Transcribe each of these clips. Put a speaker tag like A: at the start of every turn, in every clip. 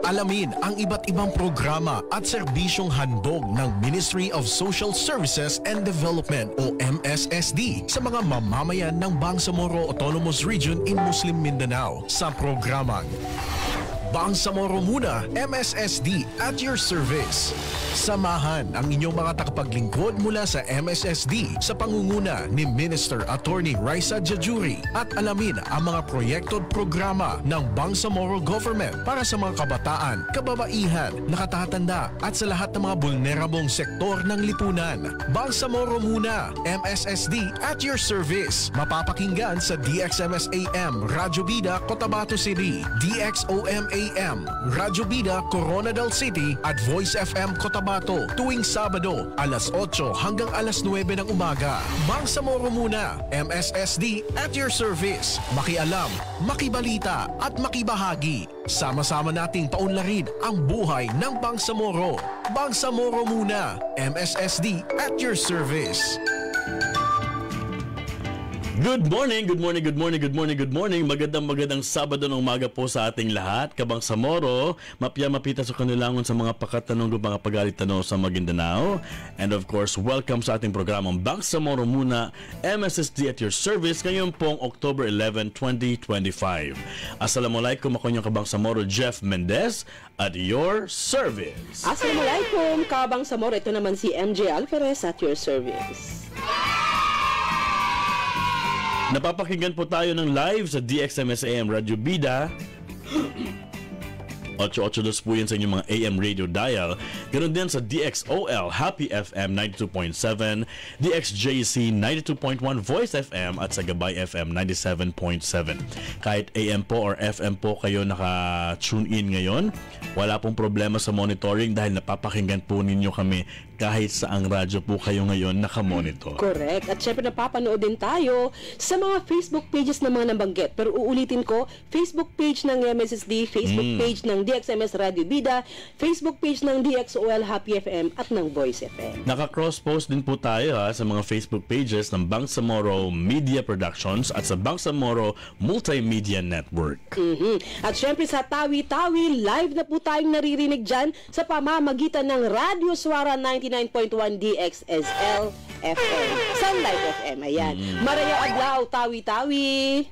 A: Alamin ang iba't ibang programa at serbisyong handog ng Ministry of Social Services and Development o MSSD sa mga mamamayan ng Bangsamoro Autonomous Region in Muslim Mindanao sa programang Bangsamoro Muna, MSSD at your service. Samahan ang inyong mga tagapaglingkod mula sa MSSD sa pangunguna ni Minister Attorney Raisa Jajuri at alamin ang mga proyekto at programa ng Bangsamoro Government para sa mga kabataan, kababaihan, nakatatanda at sa lahat ng mga vulnerable sektor ng lipunan. Bangsamoro Muna, MSSD at your service. Mapapakinggan sa DXMS-AM Radyo Bida, Cotabato City, DXOM-AM Radyo Bida, Coronadal City at Voice FM Cotabato tuwing Sabado alas 8 hanggang alas 9 ng umaga. Bangsamoro Muna, MSSD at your service. Makialam, makibalita at makibahagi. Sama-sama nating paunlarin ang buhay ng Bangsamoro. Bangsamoro Muna, MSSD at your service.
B: Good morning, good morning, good morning, good morning, good morning. Magandang Sabado ng umaga po sa ating lahat. Kabangsamoro, mapita sa kanilangon sa mga pakatanong o mga pagalitanong sa Maguindanao. And of course, welcome sa ating programang Bangsamoro Muna, MSSD at your service ngayon pong October 11, 2025. Assalamualaikum, ako yung Kabangsamoro Jeff Mendez at your service.
C: Assalamualaikum, Kabangsamoro. Ito naman si MJ Alferez at your service.
B: Napapakinggan po tayo ng live sa DXMS-AM Radyo Bida. 882 po yan sa inyong mga AM radio dial. Ganon din sa DXOL Happy FM 92.7, DXJC 92.1 Voice FM at sa Gabay FM 97.7. Kahit AM po or FM po kayo naka-tune in ngayon, wala pong problema sa monitoring dahil napapakinggan po ninyo kami kahit saang radyo po kayo ngayon nakamonitor.
C: Correct. At syempre napapanood din tayo sa mga Facebook pages ng mga nabanggit. Pero uulitin ko, Facebook page ng MSSD, Facebook page ng DXMS Radio Bida, Facebook page ng DXOL Happy FM at ng Voice FM.
B: Naka-cross-post din po tayo sa mga Facebook pages ng Bangsamoro Media Productions at sa Bangsamoro Multimedia Network.
C: At syempre sa Tawi-Tawi, live na po tayong naririnig dyan sa pamamagitan ng Radio Suara 99.1 DXSL FM. Sunlight FM, ayan. Marayong Adlaw, Tawi-Tawi.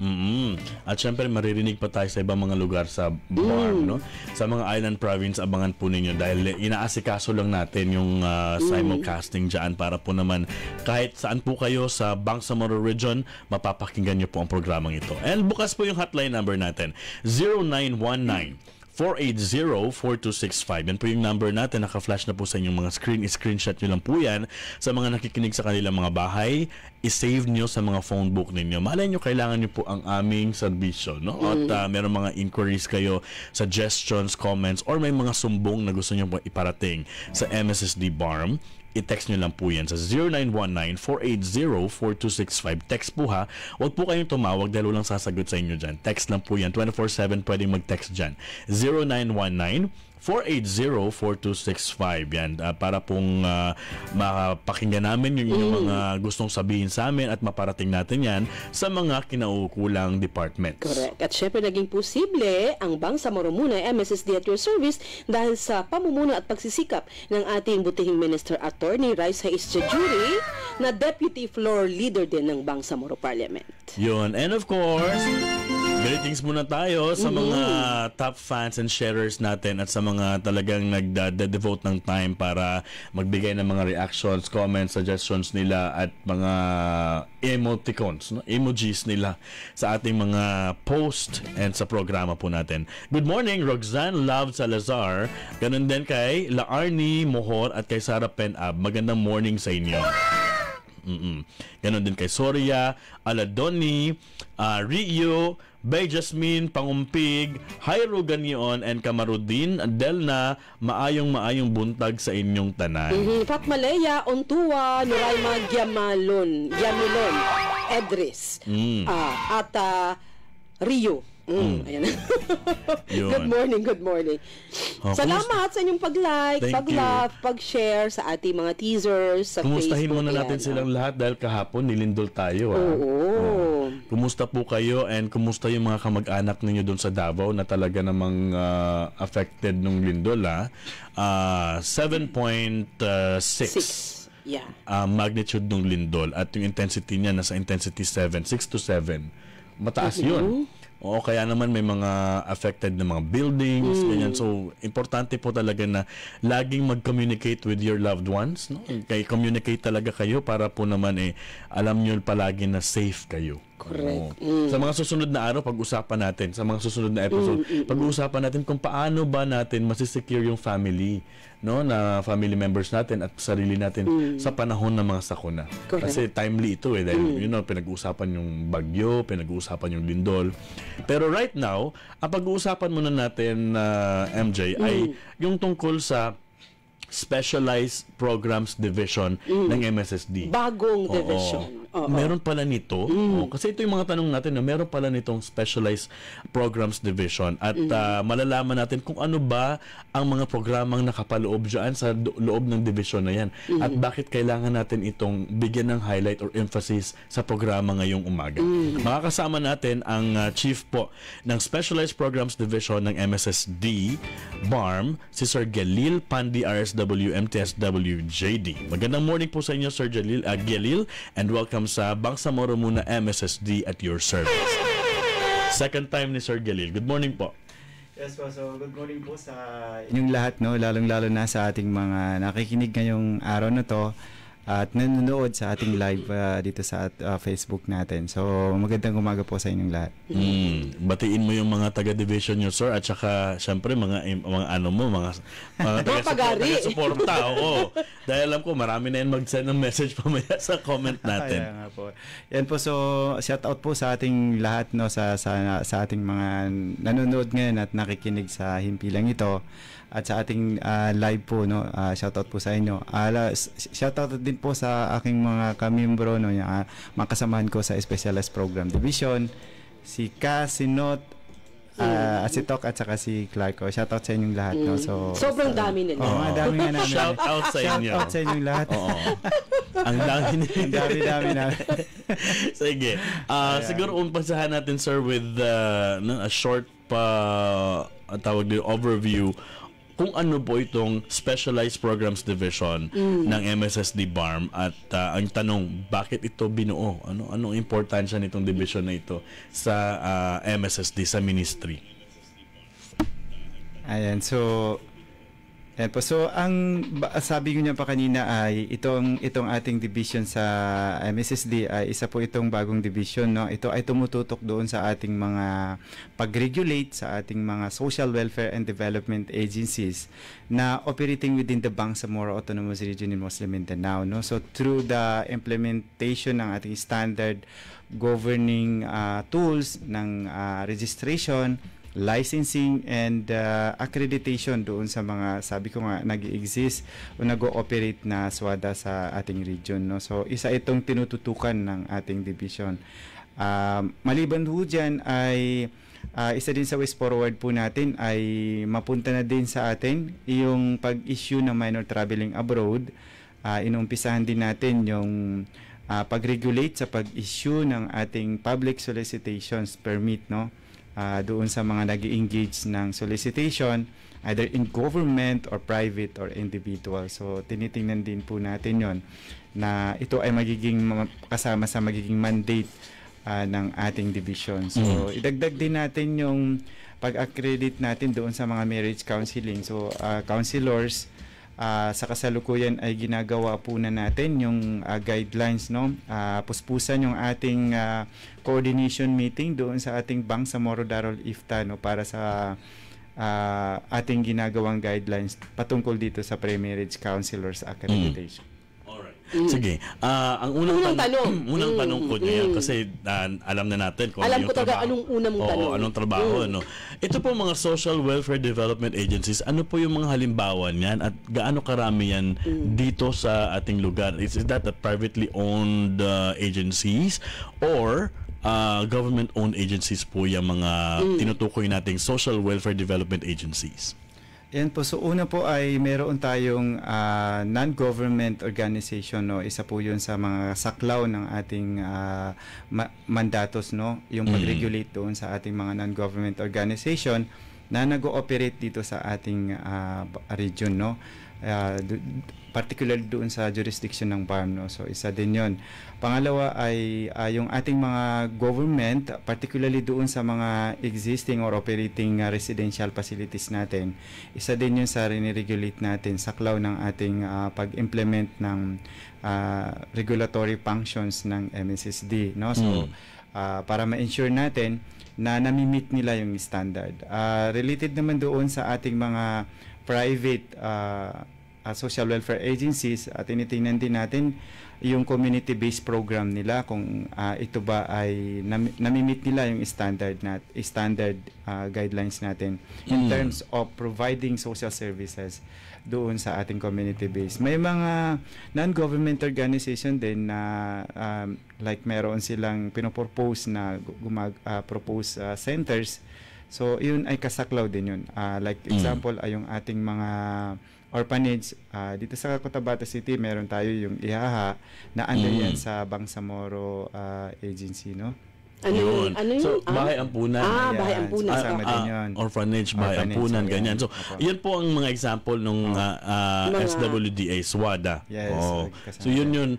B: At syempre maririnig pa tayo sa ibang mga lugar sa BARM, no? Sa mga island province, abangan po ninyo dahil inaasikaso lang natin yung simulcasting dyan para po naman kahit saan po kayo sa Bangsamoro Region, mapapakinggan nyo po ang programang ito. And bukas po yung hotline number natin, 0919-480-4265. Yan po yung number natin. Naka-flash na po sa inyong mga screen. I-screenshot nyo lang po yan sa mga nakikinig sa kanilang mga bahay. I-save nyo sa mga phone book ninyo. Malay nyo, kailangan nyo po ang aming serbisyo, no? At meron mga inquiries kayo, suggestions, comments, or may mga sumbong na gusto nyo po iparating sa MSSD BARM. I-text nyo lang po yan sa 0919-480-4265. Text po ha. Huwag po kayong tumawag dahil walang sasagot sa inyo dyan. Text lang po yan. 24/7 pwedeng mag-text dyan. 0919-480-4265. Yan. Para pong mapakinggan namin yung inyong mga gustong sabihin sa amin at maparating natin yan sa mga kinaukulang departments.
C: Correct. At syempre naging posible ang Bangsamoro Muna, MSSD at your service dahil sa pamumuno at pagsisikap ng ating butihing Minister Attorney Raisa Jajuri na Deputy Floor Leader din ng Bangsamoro Parliament.
B: Yun. And of course, greetings muna tayo sa mga top fans and sharers natin at sa mga talagang nagde-devote ng time para magbigay ng mga reactions, comments, suggestions nila at mga emoticons, no? Emojis nila sa ating mga post and sa programa po natin. Good morning, Roxanne Love Salazar. Ganun din kay Laarni Mohor at kay Sarah Penab. Magandang morning sa inyo. Ganon din kay Soria, Aladoni, Rio, Bay Jasmine, Pangumpig, Jairo Ganion, and Kamarudin, Delna, maayong buntag sa inyong tanan.
C: Fatmaleya, Ontua, Nuraima, Giamilon, Edris, at Rio. Ayan. Good morning.
B: Oh,
C: salamat sa inyong pag-like, pag-love, pag-share sa ating mga teasers sa
B: Kumustahin
C: Facebook.
B: Kumustahin muna natin silang lahat dahil kahapon nilindol tayo.
C: Oo.
B: Kumusta po kayo and kumusta yung mga kamag-anak ninyo doon sa Davao na talaga namang affected nung lindol 7.6
C: Yeah.
B: magnitude ng lindol at yung intensity niya nasa intensity 6 to 7. Mataas yun. Oo, kaya naman may mga affected na mga buildings, ganyan. So, importante po talaga na laging mag-communicate with your loved ones. No? Kaya communicate talaga kayo para po naman alam nyo palagi na safe kayo.
C: Correct.
B: Sa mga susunod na araw, pag-usapan natin, sa mga susunod na episode, pag-uusapan natin kung paano ba natin masisecure yung family, no, na family members natin at sarili natin sa panahon ng mga sakuna.
C: Correct.
B: Kasi timely ito dahil pinag-uusapan yung bagyo, pinag-uusapan yung lindol. Pero right now, ang pag-uusapan muna natin, MJ, ay yung tungkol sa Specialized Programs Division ng MSSD.
C: Bagong division.
B: Meron pala nito. Kasi ito yung mga tanong natin na meron pala nitong Specialized Programs Division at malalaman natin kung ano ba ang mga programang nakapaloob dyan sa loob ng division na yan at bakit kailangan natin itong bigyan ng highlight or emphasis sa programa ngayong umaga. Makakasama natin ang chief po ng Specialized Programs Division ng MSSD BARM, si Sir Gelil Pandi RSW MTSW JD. Magandang morning po sa inyo, Sir Gelil, and welcome sa Bangsamoro Muna MSSD at your service. Second time ni Sir Gelil. Good morning po.
D: Yes po, so good morning po sa inyong lahat, no, lalong-lalo na sa ating mga nakikinig ngayong araw na to at nanonood sa ating live dito sa Facebook natin. So magandang umaga po sa inyong lahat.
B: Batiin mo yung mga taga-division nyo, sir, at saka syempre mga taga-suporta. Oo. Dahil alam ko marami na yan mag-send ng message pamaya sa comment natin.
D: Kaya nga po. Yan po, so shout out po sa ating lahat, no, sa ating mga nanonood ngayon at nakikinig sa himpilang ito at sa ating live po, no. Shout out po sa inyo. Shout out din po sa aking mga kamiyembro, no, yung mga kasamahan ko sa Specialized Program Division, si Ka, si Not, si Tok at saka si Clarko. Shout out sa inyong lahat, no. So
C: sobrang dami nila.
D: Dami nga namin.
B: Shout out sa inyo.
D: Shout out sa inyong lahat.
B: Oo. Ang dami
D: dami namin.
B: Sige. Siguro umpisahan natin, sir, with a short tawag din overview kung ano po itong Specialized Programs Division ng MSSD BARM at ang tanong, bakit ito binuo? Anong importansya nitong division na ito sa MSSD, sa ministry?
D: Ayan, so ang sabi ko niya pa kanina ay itong ating division sa MSSD ay isa po itong bagong division, no. Ito ay tumututok doon sa ating mga pag-regulate sa ating mga social welfare and development agencies na operating within the Bangsamoro Autonomous Region in Muslim Mindanao, no. So through the implementation ng ating standard governing tools ng registration, licensing and accreditation doon sa mga, sabi ko nga, nag-exist o nag-ooperate na SWADA sa ating region, no. So isa itong tinututukan ng ating division. Maliban ho dyan ay isa din sa West Forward po natin ay mapunta na din sa atin yung pag-issue ng minor traveling abroad. Inumpisahan din natin yung pag-regulate sa pag-issue ng ating public solicitations permit, no. Doon sa mga nag-engage ng solicitation either in government or private or individual. So tinitingnan din po natin yon na ito ay magiging kasama sa magiging mandate ng ating division. So idagdag din natin yung pag-accredit natin doon sa mga marriage counseling. So counselors, sa kasalukuyan ay ginagawa po na natin yung guidelines, no. Puspusan yung ating coordination meeting doon sa ating Bangsamoro Darul Ifta, no, para sa ating ginagawang guidelines patungkol dito sa pre-marriage counselors accreditation.
B: Sige. Ang unang tanong ko niya kasi alam na natin kung
C: alam
B: ano yung
C: ko talaga
B: trabaho.
C: anong unang tanong.
B: Anong trabaho, no? Ito po mga social welfare development agencies, ano po yung mga halimbawa niyan at gaano karami yan dito sa ating lugar? Is that privately owned agencies or government-owned agencies po yung mga tinutukoy nating social welfare development agencies?
D: Yan po. So una po ay meron tayong non-government organization, no. Isa po 'yun sa mga saklaw ng ating mandatos, no. Yung pag-regulate doon sa ating mga non-government organization na nag-ooperate dito sa ating region, no. Particularly doon sa jurisdiction ng BARM, no. So isa din 'yon. Pangalawa ay yung ating mga government, particularly doon sa mga existing or operating residential facilities natin. Isa din 'yun sa rini-regulate natin, saklaw ng ating pag-implement ng regulatory functions ng MSSD, no. So para ma-ensure natin na nami-meet nila yung standard. Related naman doon sa ating mga private social welfare agencies, at tinitingnan din natin yung community-based program nila kung ito ba ay nami-meet nila yung standard guidelines natin in terms of providing social services doon sa ating community-based. May mga non-government organization din na like meron silang pinopropose na propose centers. So yun ay kasaklaw din yun. Like example ay yung ating mga orphanage dito sa Cotabato City, meron tayo yung IHAHA na under yan sa Bangsamoro Agency, no?
C: Ano yun?
B: So, bahay ampunan.
C: Bahay ampunan.
D: Kasama din yun.
B: Orphanage, bahay ampunan, ganyan. So, yan po ang mga example ng SWDA, SWADA.
D: Yes.
B: So, yun,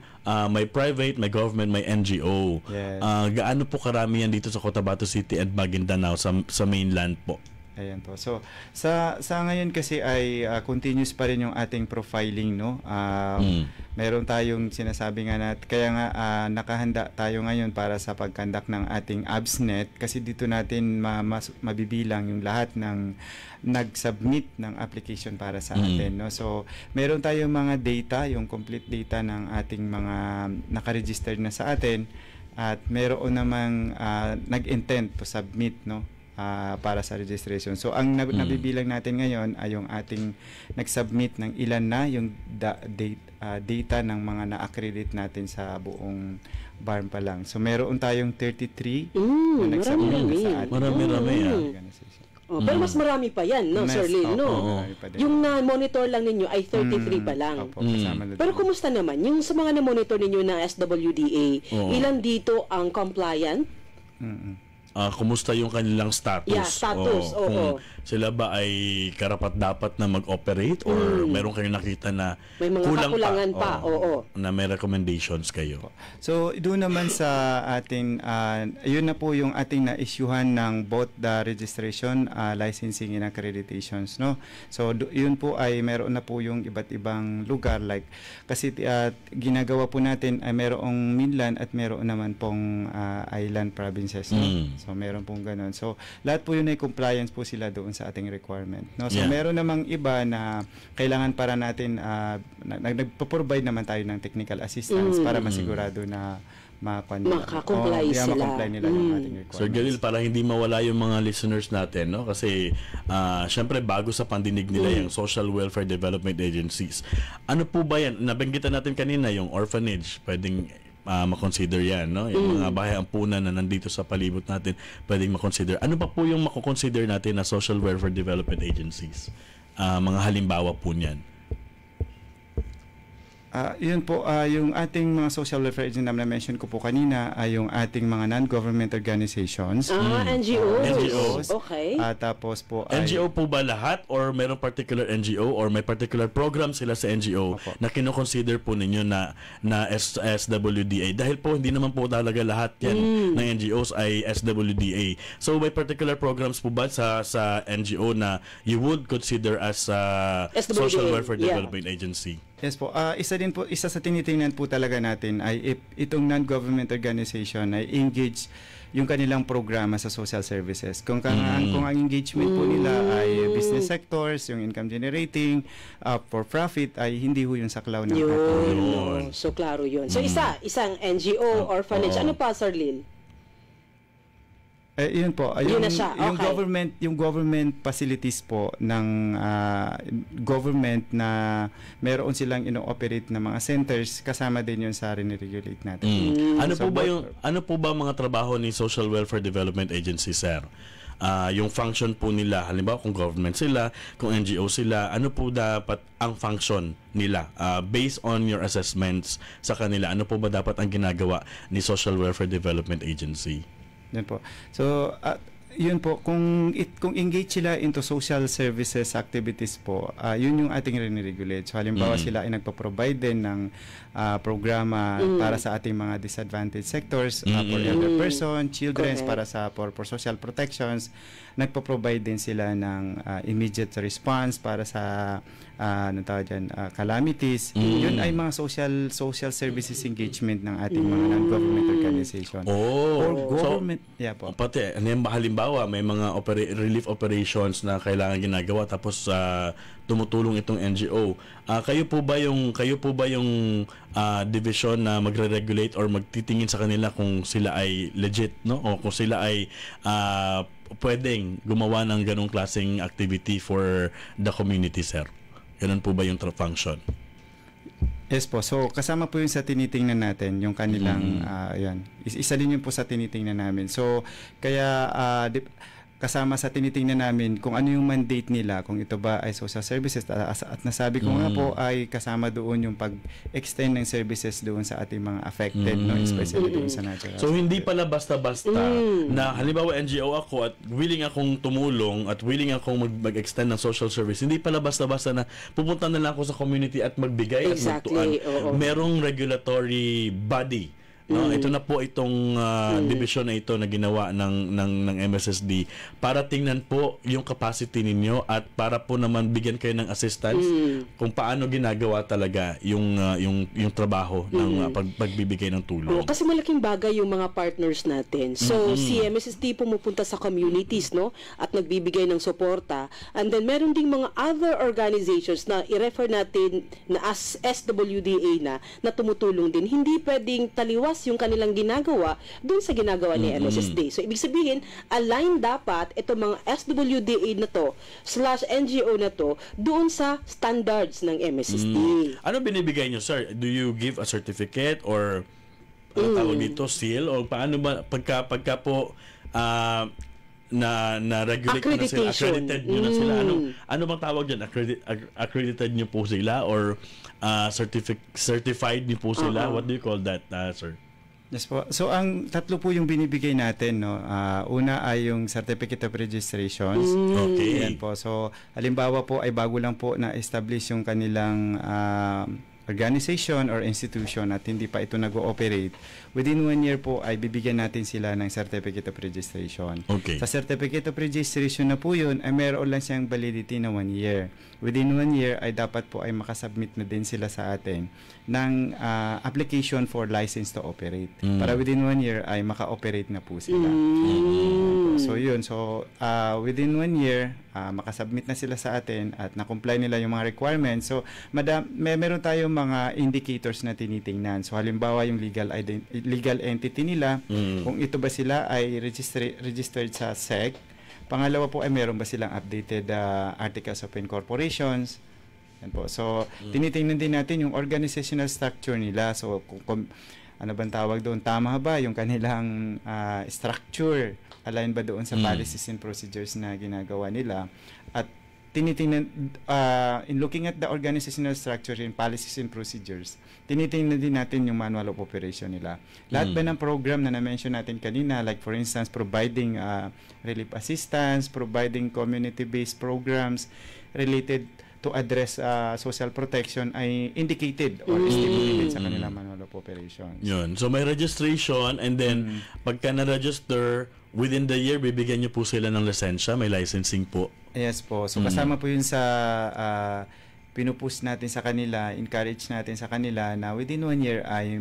B: may private, may government, may NGO.
D: Yes.
B: Gaano po karami yan dito sa Cotabato City at Maguindanao sa mainland po?
D: Ayan po. So, sa ngayon kasi ay continuous pa rin yung ating profiling, no? Meron tayong sinasabi nga kaya nga nakahanda tayo ngayon para sa pagkandak ng ating ABSNet kasi dito natin mabibilang yung lahat ng nag-submit ng application para sa atin, no? So, meron tayong mga data, yung complete data ng ating mga naka-registered na sa atin at meron namang nag-intent to submit, no? Para sa registration. So, ang nabibilang natin ngayon ay yung ating nag-submit ng ilan na yung data ng mga na-accredit natin sa buong BARM pa lang. So, meron tayong 33 na nag-submit na sa ating
B: Marami-rami
D: organization.
C: Pero mas marami pa yan, no, Sir Lil, no? Yung na-monitor lang ninyo ay 33 pa lang. Pero kumusta naman? Yung sa mga na-monitor ninyo ng SWDA, ilan dito ang compliant?
B: Kumusta yung kanilang status?
C: Yeah, status.
B: Kung sila ba ay karapat-dapat na mag-operate or meron kayong nakita na
C: may mga kakulangan pa?
B: Na may recommendations kayo?
D: So, doon naman sa atin, yun na po yung ating na-issuehan ng both the registration, licensing and accreditations, no? So, yun po ay meron na po yung iba't ibang lugar like kasi ginagawa po natin ay merong mainland at meron naman pong island provinces, no? So, meron pong ganun. So, lahat po yun ay compliance po sila doon sa ating requirement, no? So, meron namang iba na kailangan para natin nagpo-provide naman tayo ng technical assistance para masigurado na
C: makakomply sila.
D: Makakomply nila yung ating requirements.
B: Sir Galil, para hindi mawala yung mga listeners natin, no? Kasi syempre bago sa pandinig nila yung social welfare development agencies. Ano po ba yan? Nabanggitan natin kanina yung orphanage, pwedeng makonsider yan, no? Yung mga bahay ampunan na nandito sa palibot natin, pwedeng makonsider. Ano pa po yung makoconsider natin na social welfare development agencies? Mga halimbawa po niyan.
D: Yun po, yung ating mga social welfare agent na mention ko po kanina ay yung ating mga non-government organizations.
C: NGOs. Okay.
D: Tapos po ay...
B: NGO po ba lahat or mayroong particular NGO or may particular program sila sa NGO na kino-consider po ninyo na SWDA? Dahil po hindi naman po talaga lahat yan ng NGOs ay SWDA. So may particular programs po ba sa NGO na you would consider as social welfare development agency?
D: Yes po. Isa sa tinitingnan po talaga natin ay itong non-government organization ay engage yung kanilang programa sa social services. Kung ang engagement po nila ay business sectors, yung income generating, for profit, ay hindi ho yung saklaw ng
C: ating. So, klaro yun. So, isang NGO, orphanage. Ano pa, Sir Lil?
D: Yun po, yung government facilities po ng government na meron silang ino-operate na mga centers, kasama din yun sa rin-regulate natin.
B: Ano po ba mga trabaho ni Social Welfare Development Agency, sir? yung function po nila, halimbawa kung government sila, kung NGO sila, ano po dapat ang function nila based on your assessments sa kanila, ano po ba dapat ang ginagawa ni Social Welfare Development Agency?
D: Yan po. So, yun po, kung engage sila into social services activities po, yun yung ating rini-regulate. So, halimbawa sila ay nagpo-provide din ng programa para sa ating mga disadvantaged sectors, for elder person, children, para for social protections. Nagpo-provide din sila ng immediate response para sa calamities. Yun ay mga social services engagement ng ating mga non-government organization. For government, po.
B: Pati, halimbawa, may mga relief operations na kailangan ginagawa tapos tumutulong itong NGO. Kayo po ba yung division na magre-regulate or magtitingin sa kanila kung sila ay legit, no? O kung sila ay pwedeng gumawa ng ganong klaseng activity for the community, sir? Ganun po ba yung function?
D: Yes po. So, kasama po yung sa tinitingnan natin, yung kanilang, yan. Isa din yun po sa tinitingnan namin. So, kaya, kasama sa tinitingnan namin kung ano yung mandate nila, kung ito ba ay social services, at nasabi ko nga po ay kasama doon yung pag-extend ng services doon sa ating mga affected, no, especially doon sa natural.
B: So hindi pala basta-basta na halimbawa NGO ako at willing akong tumulong at willing akong mag-extend ng social service. Hindi pala basta-basta na pupunta na lang ako sa community at magbigay at magtuan. Merong regulatory body. No, ito na po itong division na ito na ginawa ng MSSD para tingnan po yung capacity ninyo at para po naman bigyan kayo ng assistance kung paano ginagawa talaga yung trabaho ng pagbibigay ng tulong.
C: Kasi malaking bagay yung mga partners natin. So si MSSD pumupunta sa communities, no, at nagbibigay ng suporta, and then meron ding mga other organizations na i-refer natin na as SWDA na tumutulong din. Hindi pwedeng taliwas yung kanilang ginagawa dun sa ginagawa ni MSSD. So, ibig sabihin, align dapat itong mga SWDA na to /NGO na to doon sa standards ng MSSD.
B: Ano binibigay nyo, sir? Do you give a certificate or ano tawag dito, seal? O paano ba, pagka po na-regulate na sila, accredited nyo na sila, ano bang tawag dyan? Accredited nyo po sila or certified nyo po sila? What do you call that, sir?
D: Yes po. So, ang tatlo po yung binibigay natin, no. Una ay yung Certificate of Registrations.
B: Okay.
D: Yan po. So, halimbawa po ay bago lang po na-establish yung kanilang organization or institution at hindi pa ito nag-ooperate. Within 1 year po ay bibigyan natin sila ng Certificate of Registration.
B: Okay.
D: Sa Certificate of Registration na po yun, ay meron lang siyang validity na 1 year. Within 1 year ay dapat po ay makasubmit na din sila sa atin ng application for license to operate. Para within 1 year ay maka-operate na po sila. So yun. So within 1 year, makasubmit na sila sa atin at na-comply nila yung mga requirements. So meron tayong mga indicators na tinitingnan. So halimbawa yung legal entity nila, kung ito ba sila ay registered sa SEC. Pangalawa po ay meron ba silang updated articles of incorporations. Yan po. So tinitingnan din natin yung organizational structure nila. So kung ano bang tawag doon, tama ba yung kanilang structure, align ba doon sa policies and procedures na ginagawa nila, at tinitingnan in looking at the organizational structure and policies and procedures, tinitingnan din natin yung manual of operation nila. Lahat ba ng program na na-mention natin kanina, like for instance providing relief assistance, providing community-based programs related to address social protection ay indicated or estimated sa kanilang manual of operations.
B: Yun. So may registration and then pagka na-register, within the year bibigyan niyo po sila ng lisensya, may licensing po.
D: Yes po. So kasama po yun sa pinupush natin sa kanila, encourage natin sa kanila na within 1 year ay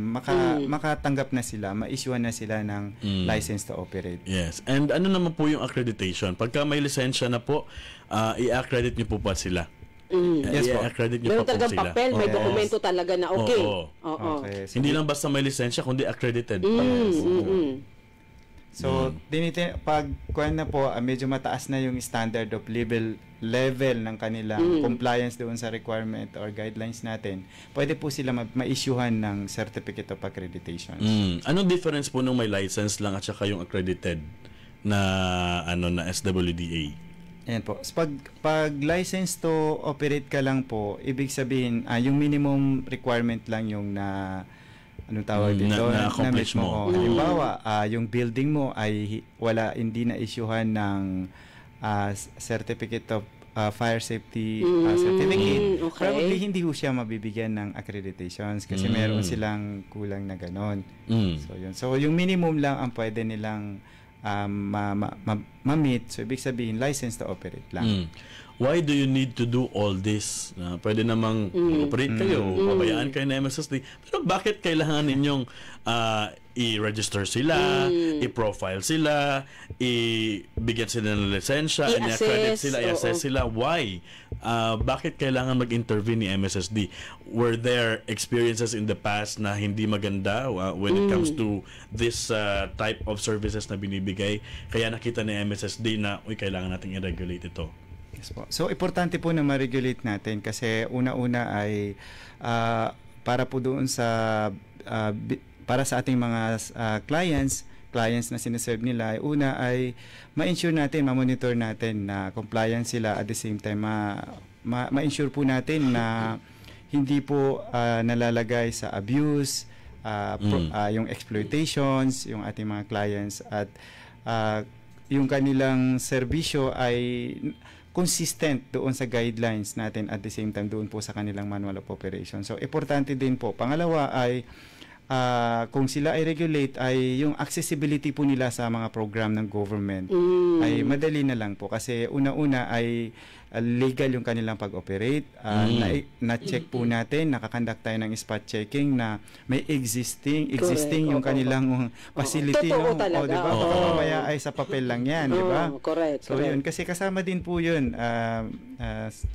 D: makatanggap na sila, ma-issuean na sila ng license to operate.
B: Yes. And ano naman po yung accreditation? Pagka may lisensya na po, i-accredit niyo po pa sila?
D: Yes po.
B: I-accredit niyo
C: Meron
B: pa po
C: talagang
B: sila?
C: papel, may dokumento talaga na okay.
D: Okay. So,
B: hindi lang basta may lisensya, kundi accredited.
D: So, pag kuwan na po, medyo mataas na yung standard of level ng kanilang compliance doon sa requirement or guidelines natin, pwede po sila ma-issuehan ng Certificate of Accreditation.
B: Anong difference po nung may license lang at saka yung accredited? na SWDA.
D: Ayan po. So, pag license to operate ka lang po, ibig sabihin, yung minimum requirement lang yung anong tawag dito?
B: Na-accomplish mo.
D: Halimbawa, yung building mo ay hindi na-issuehan ng certificate of fire safety certificate.
C: Okay.
D: Probably hindi ho siya mabibigyan ng accreditations kasi meron silang kulang na ganon. So, yun. So, yung minimum lang ang pwede nilang ma-meet. So, ibig sabihin, license to operate lang.
B: Why do you need to do all this? Pwede namang operate kayo, pabayaan kayo na MSSD. Pero bakit kailangan ninyong i-register sila, i-profile sila, ibigyan sila ng lisensya, i-accredit sila, i-assess sila? Why? Bakit kailangan mag-intervene ni MSSD? Were there experiences in the past na hindi maganda when it comes to this type of services na binibigay? Kaya nakita ni MSSD na, kailangan natin i-regulate ito.
D: Yes po. So, importante po na ma-regulate natin kasi una-una ay para po doon para sa ating mga clients na sinaserve nila, una ay ma-ensure natin, ma-monitor natin na compliant sila, at the same time ma-ensure po natin na hindi po nalalagay sa abuse, yung exploitations, yung ating mga clients, at yung kanilang serbisyo ay consistent doon sa guidelines natin, at the same time doon po sa kanilang manual of operation. So, importante din po. Pangalawa ay kung sila ay regulate, ay yung accessibility po nila sa mga program ng government ay madali na lang po kasi una-una ay legal yung kanilang pag-operate. Na-check po natin, nakakandak tayo ng spot checking na may existing yung kanilang facility.
C: Totoo talaga.
D: Diba? Mamaya ay sa papel lang yan, di ba?
C: Correct.
D: So yun, kasi kasama din po yun,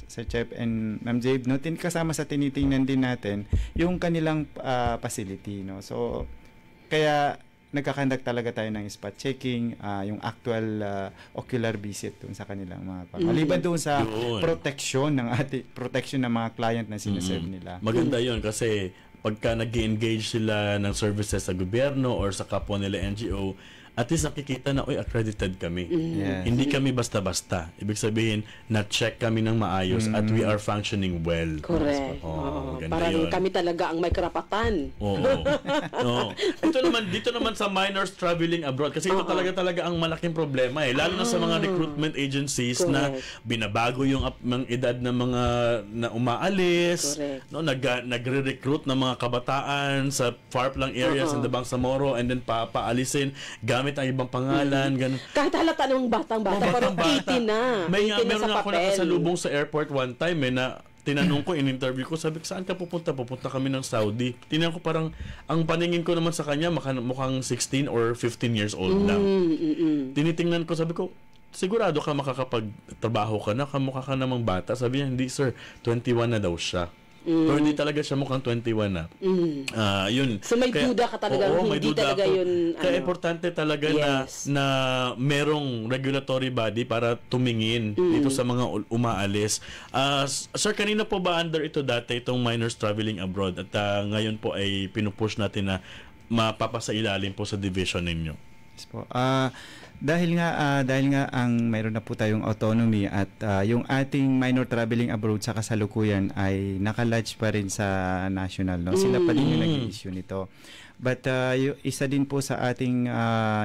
D: Sir Chef and Ma'am Jabe, no? Kasama sa tinitingnan din natin yung kanilang facility. No? So, kaya nagkakandak talaga tayo ng spot checking, yung actual ocular visit dun sa kanilang mga maliban doon sa protection ng mga client na sinaserve nila.
B: Maganda yun kasi pagka nag-engage sila ng services sa gobyerno or sa kapwa nila NGO, at least nakikita na, accredited kami.
D: Yes.
B: Hindi kami basta-basta. Ibig sabihin, na-check kami ng maayos at we are functioning well.
C: Correct. Parang
B: yun.
C: kami talaga ang may karapatan.
B: Oo. Dito naman sa minors traveling abroad, kasi ito talaga ang malaking problema lalo na sa mga recruitment agencies na binabago yung edad ng mga na umaalis, nagre-recruit ng mga kabataan sa far-flung areas in the Bangsamoro, and then paalisin gamit ang ibang pangalan, ganun.
C: Kahit halata ng batang-bata, parang 18 na.
B: Meron ako nakasalubong sa airport one time na tinanong ko, in-interview ko, sabi ko, saan ka pupunta? Pupunta kami ng Saudi. Tinanong ko parang, ang paningin ko naman sa kanya, mukhang 16 or 15 years old lang. Tinitingnan ko, sabi ko, sigurado ka makakapagtrabaho ka na, kamukha ka namang bata. Sabi niya, hindi sir, 21 na daw siya. Pero hindi talaga siya mukhang 21 na. Yun.
C: So may duda ka talaga, hindi talaga yun.
B: Kaya importante talaga na merong regulatory body para tumingin dito sa mga umaalis. Sir, kanina po ba under ito dati itong minors traveling abroad, at ngayon po ay pinupush natin na mapapasailalim po sa division ninyo?
D: Yes po. Dahil nga ang mayroon na po tayong autonomy at yung ating minor traveling abroad sa kasalukuyan ay nakalodge pa rin sa national, no? Sila pa din yung nag-i-issue nito. But isa din po sa ating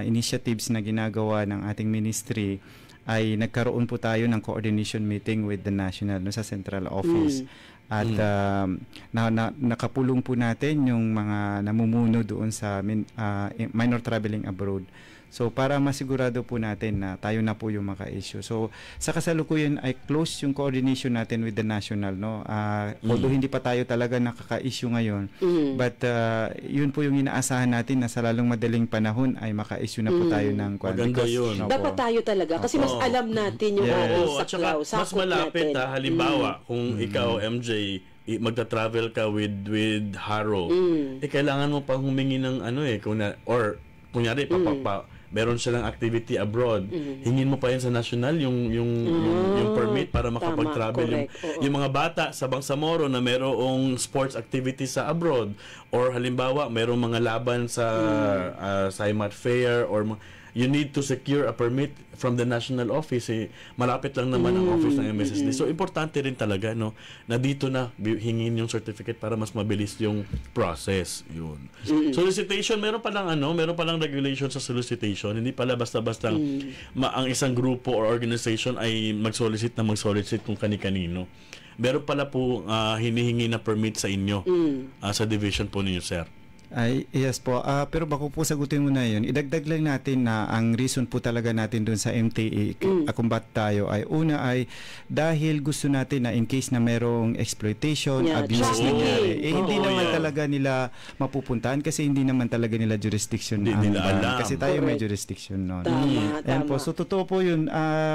D: initiatives na ginagawa ng ating ministry ay nagkaroon po tayo ng coordination meeting with the national, no, sa central office. At nakapulong po natin yung mga namumuno doon sa minor traveling abroad. So, para masigurado po natin na tayo na po yung maka-issue. So, sa kasalukuyan ay close yung coordination natin with the national, no? Although hindi pa tayo talaga nakaka-issue ngayon, but yun po yung inaasahan natin na sa lalong madaling panahon ay maka-issue na po tayo ng
B: Maganda yun.
C: Dapat tayo talaga kasi mas alam natin yung ating saklaw, sakop
B: mas malapit
C: natin.
B: Halimbawa, kung ikaw, MJ, magta-travel ka with Haro, kailangan mo pang humingi ng kunyari, meron silang activity abroad, hingin mo pa yan sa national yung permit para makapag-travel. Yung mga bata sa Bangsamoro na merong sports activity sa abroad, or halimbawa merong mga laban sa Saimat Fair, or you need to secure a permit from the national office. Malapit lang naman ang office ng MSSD. So, importante rin talaga, no, na dito na hingin yung certificate para mas mabilis yung process. Yun. Solicitation, meron palang regulation sa solicitation. Hindi pala basta-basta ang isang grupo or organization ay mag-solicit kung kani-kanino. Meron pala po hinihingi na permit sa inyo sa division po ninyo, sir.
D: Ay, yes po. Pero bako po sagutin mo na yun. Idagdag lang natin na ang reason po talaga natin dun sa MTA kung ba't tayo ay una ay dahil gusto natin na in case na merong exploitation, abuses nangyari. Hindi naman talaga nila mapupuntahan kasi hindi naman talaga nila jurisdiction na kasi tayo may jurisdiction noon. Tama. Po. So totoo po yun.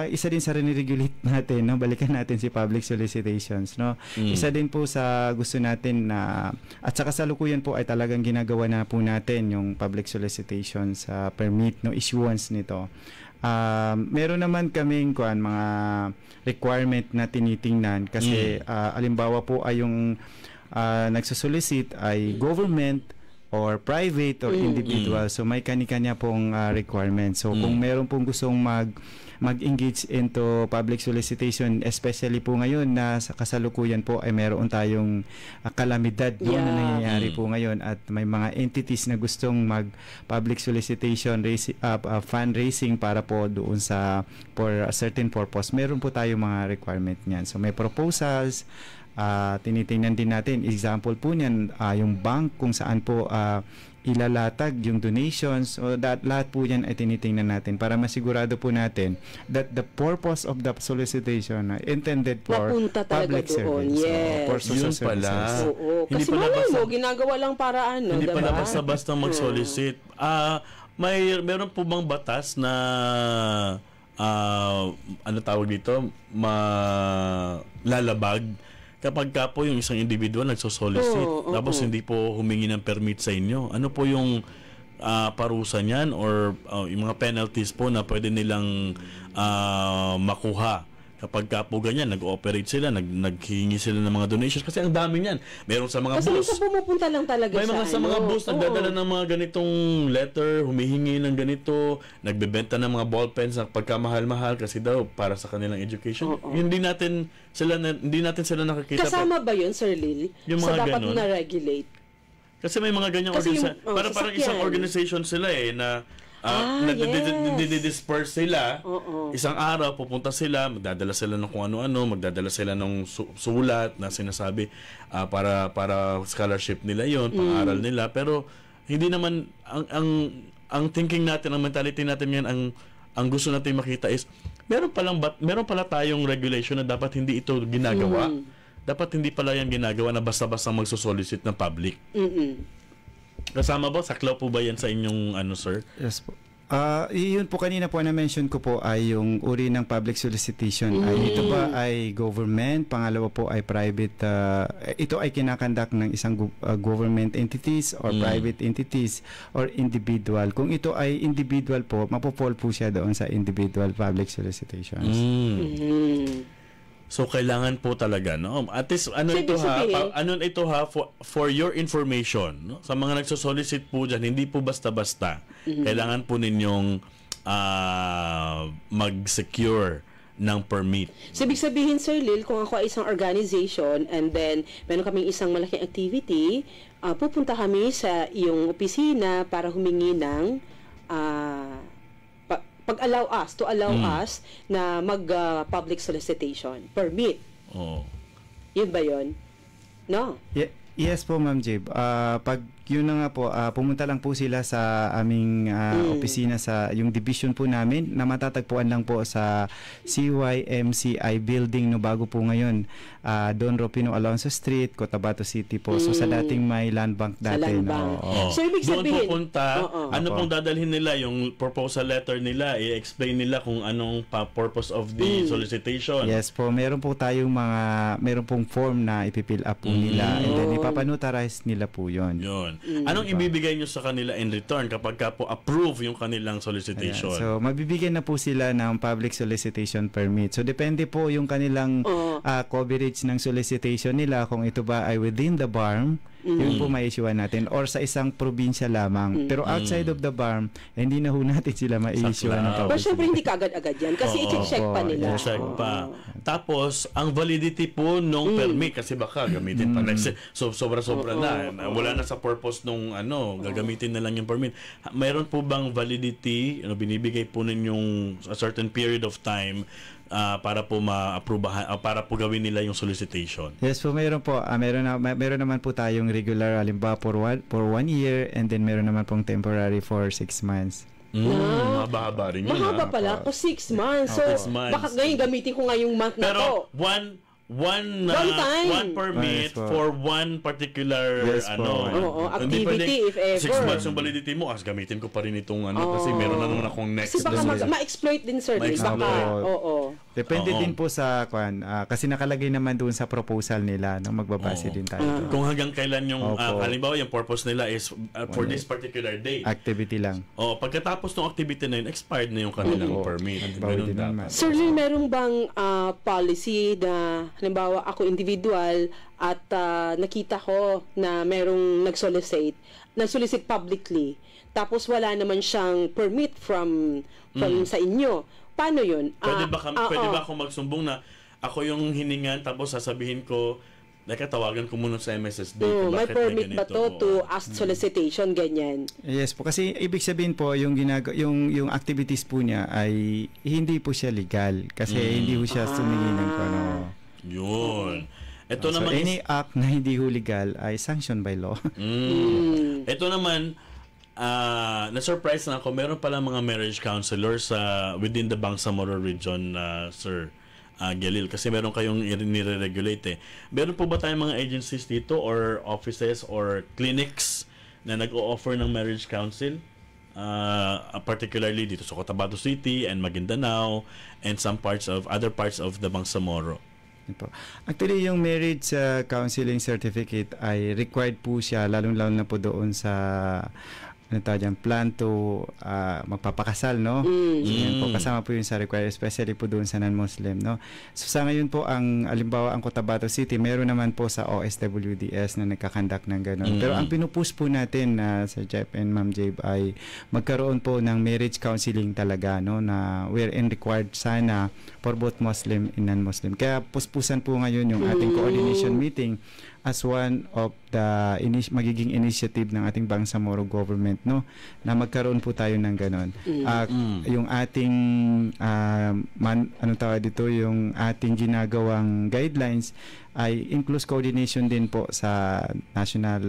D: Isa din sa rin-regulate natin, no? Balikan natin si public solicitations, no? Isa din po sa gusto natin na at sa kasalukuyan po ay talagang ginagawa na po natin yung public solicitation sa permit no issuance nito. Meron naman kaming mga requirement na tinitingnan kasi alimbawa po ay yung nagsosolicit ay government or private or individual. So may kani-kanya pong requirement. So kung meron pong gustong mag-engage into public solicitation, especially po ngayon na sa kasalukuyan po ay meron tayong kalamidad na nangyayari po ngayon at may mga entities na gustong mag-public solicitation, fundraising para po doon for a certain purpose. Meron po tayong mga requirement niyan. So may proposals, tinitingnan din natin. Example po niyan, yung bank kung saan po ilalatag yung donations o lahat po yan ay tinitingnan natin para masigurado po natin that the purpose of the solicitation intended for public service. For social services.
C: Kasi malay mo, ginagawa lang para
B: hindi pala basta-basta mag-solicit. Meron po bang batas na ano tawag dito? Lalabag kapag ka po yung isang individual nagsosolicit tapos hindi po humingi ng permit sa inyo, ano po yung parusa niyan or yung mga penalties po na pwede nilang makuha kapag ka po ganyan, nag-ooperate sila, naghihingi sila ng mga donations kasi ang dami niyan. Meron sa mga bus.
C: Kasi pumupunta lang talaga
B: may mga sa mga bus nagdadala ng mga ganitong letter, humihingi ng ganito, nagbebenta ng mga ballpens na pagkamahal-mahal kasi daw para sa kanilang education. Hindi natin sila nakikita.
C: Kasama ba 'yun, Sir Lil?
B: Yung
C: sa
B: mga
C: dapat
B: ganun,
C: na regulate.
B: Kasi may mga ganyang organization. Parang isang organization sila na disperse sila. Isang araw pupunta sila, magdadala sila ng kung ano-ano, magdadala sila ng sulat na sinasabi para scholarship nila yon, pang-aral nila, pero hindi naman ang thinking natin, ang mentality natin yan, ang gusto natin makita is meron pala tayong regulation na dapat hindi ito ginagawa. Dapat hindi pala yan ginagawa na basta-basta magsosolicit ng public. Kasama ba? Saklaw po ba yan sa inyong sir?
D: Yes po. Yun po kanina po na-mention ko po ay yung uri ng public solicitation. Ito ba ay government? Pangalawa po ay private. Ito ay kinakandak ng isang government entities or private entities or individual. Kung ito ay individual po, mapopol po siya doon sa individual public solicitations.
B: So kailangan po talaga, no? At least ito ha for your information, no? Sa mga nagso-solicit po diyan, hindi po basta-basta. Kailangan po ninyong mag-secure ng permit. So, ibig sabihin, Sir Lil, kung ako ay isang organization and then meron kaming isang malaking activity, pupunta kami sa iyong opisina para humingi ng allow us na mag-public solicitation permit. Yun ba yun? No? Yes po, Ma'am Jib. Pag yun na nga po, pumunta lang po sila sa aming opisina sa yung division po namin na matatagpuan lang po sa CYMCI building no bago po ngayon. Don Rufino Alonso Street, Cotabato City po. So sa dating may land bank dati. So ibig sabihin, doon pupunta, ano pong dadalhin nila? Yung proposal letter nila, i-explain nila kung anong purpose of the solicitation. Yes po, meron po tayong meron pong form na ipipill up po nila and then ipapanotarize nila po yun. Anong ibibigay nyo sa kanila in return kapag ka po approve yung kanilang solicitation?
D: Ayan. So, mabibigyan na po sila ng public solicitation permit. So, depende po yung kanilang coverage ng solicitation nila kung ito ba ay within the BARM, yun po ma-issuean natin, or sa isang probinsya lamang. Pero outside of the BARM, hindi na ho natin sila ma-issuean ng
C: Pero
D: public.
C: syempre hindi kagad-agad yan kasi i-check pa nila.
B: Check pa. Tapos, ang validity po nung permit, kasi baka gamitin pa. Like, so, sobra-sobra na. Wala na sa purpose nung gagamitin na lang yung permit. Mayroon po bang validity, binibigay po ninyong a certain period of time para po ma-aprobahan, para po gawin nila yung solicitation?
D: Yes po, meron po. Meron naman po tayong regular, halimbawa for 1 year, and then meron naman pong temporary for 6 months.
B: Mahaba rin yun.
C: Mahaba pala po 6 months. So,
B: 6 months.
C: baka ngayon gamitin ko nga yung month na
B: Pero
C: to.
B: one
C: time.
B: one permit
D: Yes, po.
B: for one particular
D: Yes, po.
B: Hindi
C: Activity, if ever.
B: 6 months yung validity mo, gamitin ko pa rin itong kasi meron na naman akong next.
C: Kasi baka ma-exploit din, sir.
B: Ma-exploit.
C: Baka, oo.
D: Depende din po sa kasi nakalagay naman doon sa proposal nila, no, magbabase din tayo. doon.
B: Kung hanggang kailan yung
D: Opo.
B: halimbawa yung purpose nila is for this particular date.
D: Activity lang.
B: Pagkatapos ng activity na yun, expired na yung kanilang permit.
D: Bawal
B: Ganun
D: din
B: dapat.
D: naman.
C: Sir Lil, meron bang policy na halimbawa ako individual at nakita ko na merong nag-solicit publicly tapos wala naman siyang permit from sa inyo. Paano yun?
B: Pwede ba akong magsumbong na ako yung hiningan tapos sasabihin ko, tawagan ko muna sa MSSD.
C: May permit ba to ask solicitation, ganyan?
D: Yes po, kasi ibig sabihin po yung activities po niya ay hindi po siya legal kasi hindi po siya sumingin ng
B: Yun. Ito
D: so
B: naman
D: any act na hindi ho legal ay sanctioned by law.
B: Ito naman na-surprise na ako, meron pala mga marriage counselors within the Bangsamoro region, Sir Gelil, kasi meron kayong nire-regulate Meron po ba tayong mga agencies dito or offices or clinics na nag-o-offer ng marriage counsel? Particularly dito sa Cotabato City and Maguindanao and some other parts of the Bangsamoro.
D: Actually, yung marriage counseling certificate ay required po siya, lalong-lalo na po doon sa plan to magpapakasal, no? Yan po, kasama po yun sa required, especially po doon sa non-Muslim, no? So sa ngayon po, halimbawa ang Cotabato City, meron naman po sa OSWDS na nagkakandak ng gano'n. Pero ang pinupush po natin sa Jeff and Ma'am Jabe ay magkaroon po ng marriage counseling talaga, no? Na wherein required sana for both Muslim and non-Muslim. Kaya puspusan po ngayon yung ating coordination meeting as one of the magiging initiative ng ating Bangsamoro government, no, na magkaroon po tayo ng ganon. Yung ating yung ating ginagawang guidelines ay in close coordination din po sa National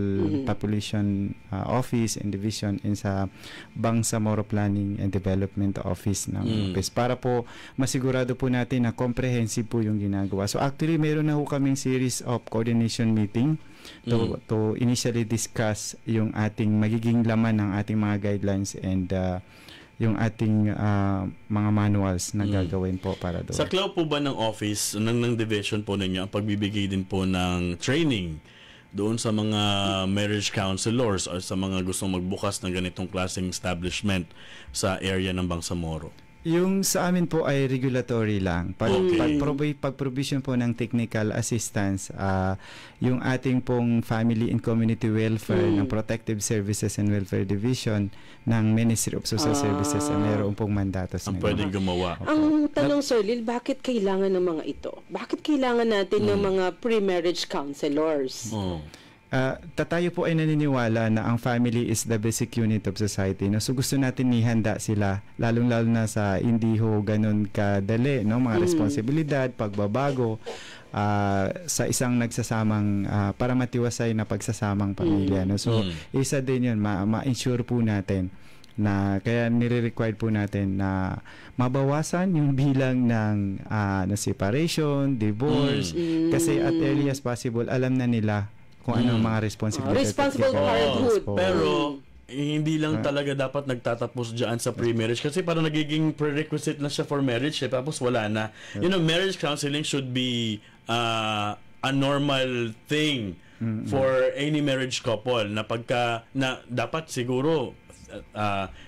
D: Population Office and Division and sa Bangsamoro Planning and Development Office ng office para po masigurado po natin na comprehensive po yung ginagawa. So actually meron na ho kaming series of coordination meeting to initially discuss yung ating magiging laman ng ating mga guidelines and yung ating mga manuals na gagawin po para doon.
B: Sa cloud po ba ng office, ng division po ninyo, ang pagbibigay din po ng training doon sa mga marriage counselors or sa mga gustong magbukas ng ganitong klaseng establishment sa area ng Bangsamoro?
D: Yung sa amin po ay regulatory lang. Pag-provision po ng technical assistance, yung ating pong Family and Community Welfare ng Protective Services and Welfare Division ng Ministry of Social Services ay mayroon pong mandatos.
B: Ang pwedeng gumawa.
C: Ang tanong, Sir Lil, bakit kailangan ng mga ito? Bakit kailangan natin ng mga pre-marriage counselors?
D: Tayo po ay naniniwala na ang family is the basic unit of society, no? So gusto natin ihanda sila lalong-lalo na sa hindi ho ganun kadali, no, mga responsibilidad, pagbabago sa isang nagsasamang para matiwasay na pagsasamang pamilya, no? So isa din 'yun, ma-ensure po natin na kaya nire-required po natin na mabawasan yung bilang ng separation, divorce, kasi at early as possible alam na nila kung ano ang mga responsibilidad.
C: Responsible parenthood.
B: Pero hindi lang talaga dapat nagtatapos dyan sa pre-marriage kasi parang nagiging prerequisite na siya for marriage tapos wala na. You know, marriage counseling should be a normal thing for any marriage couple na dapat siguro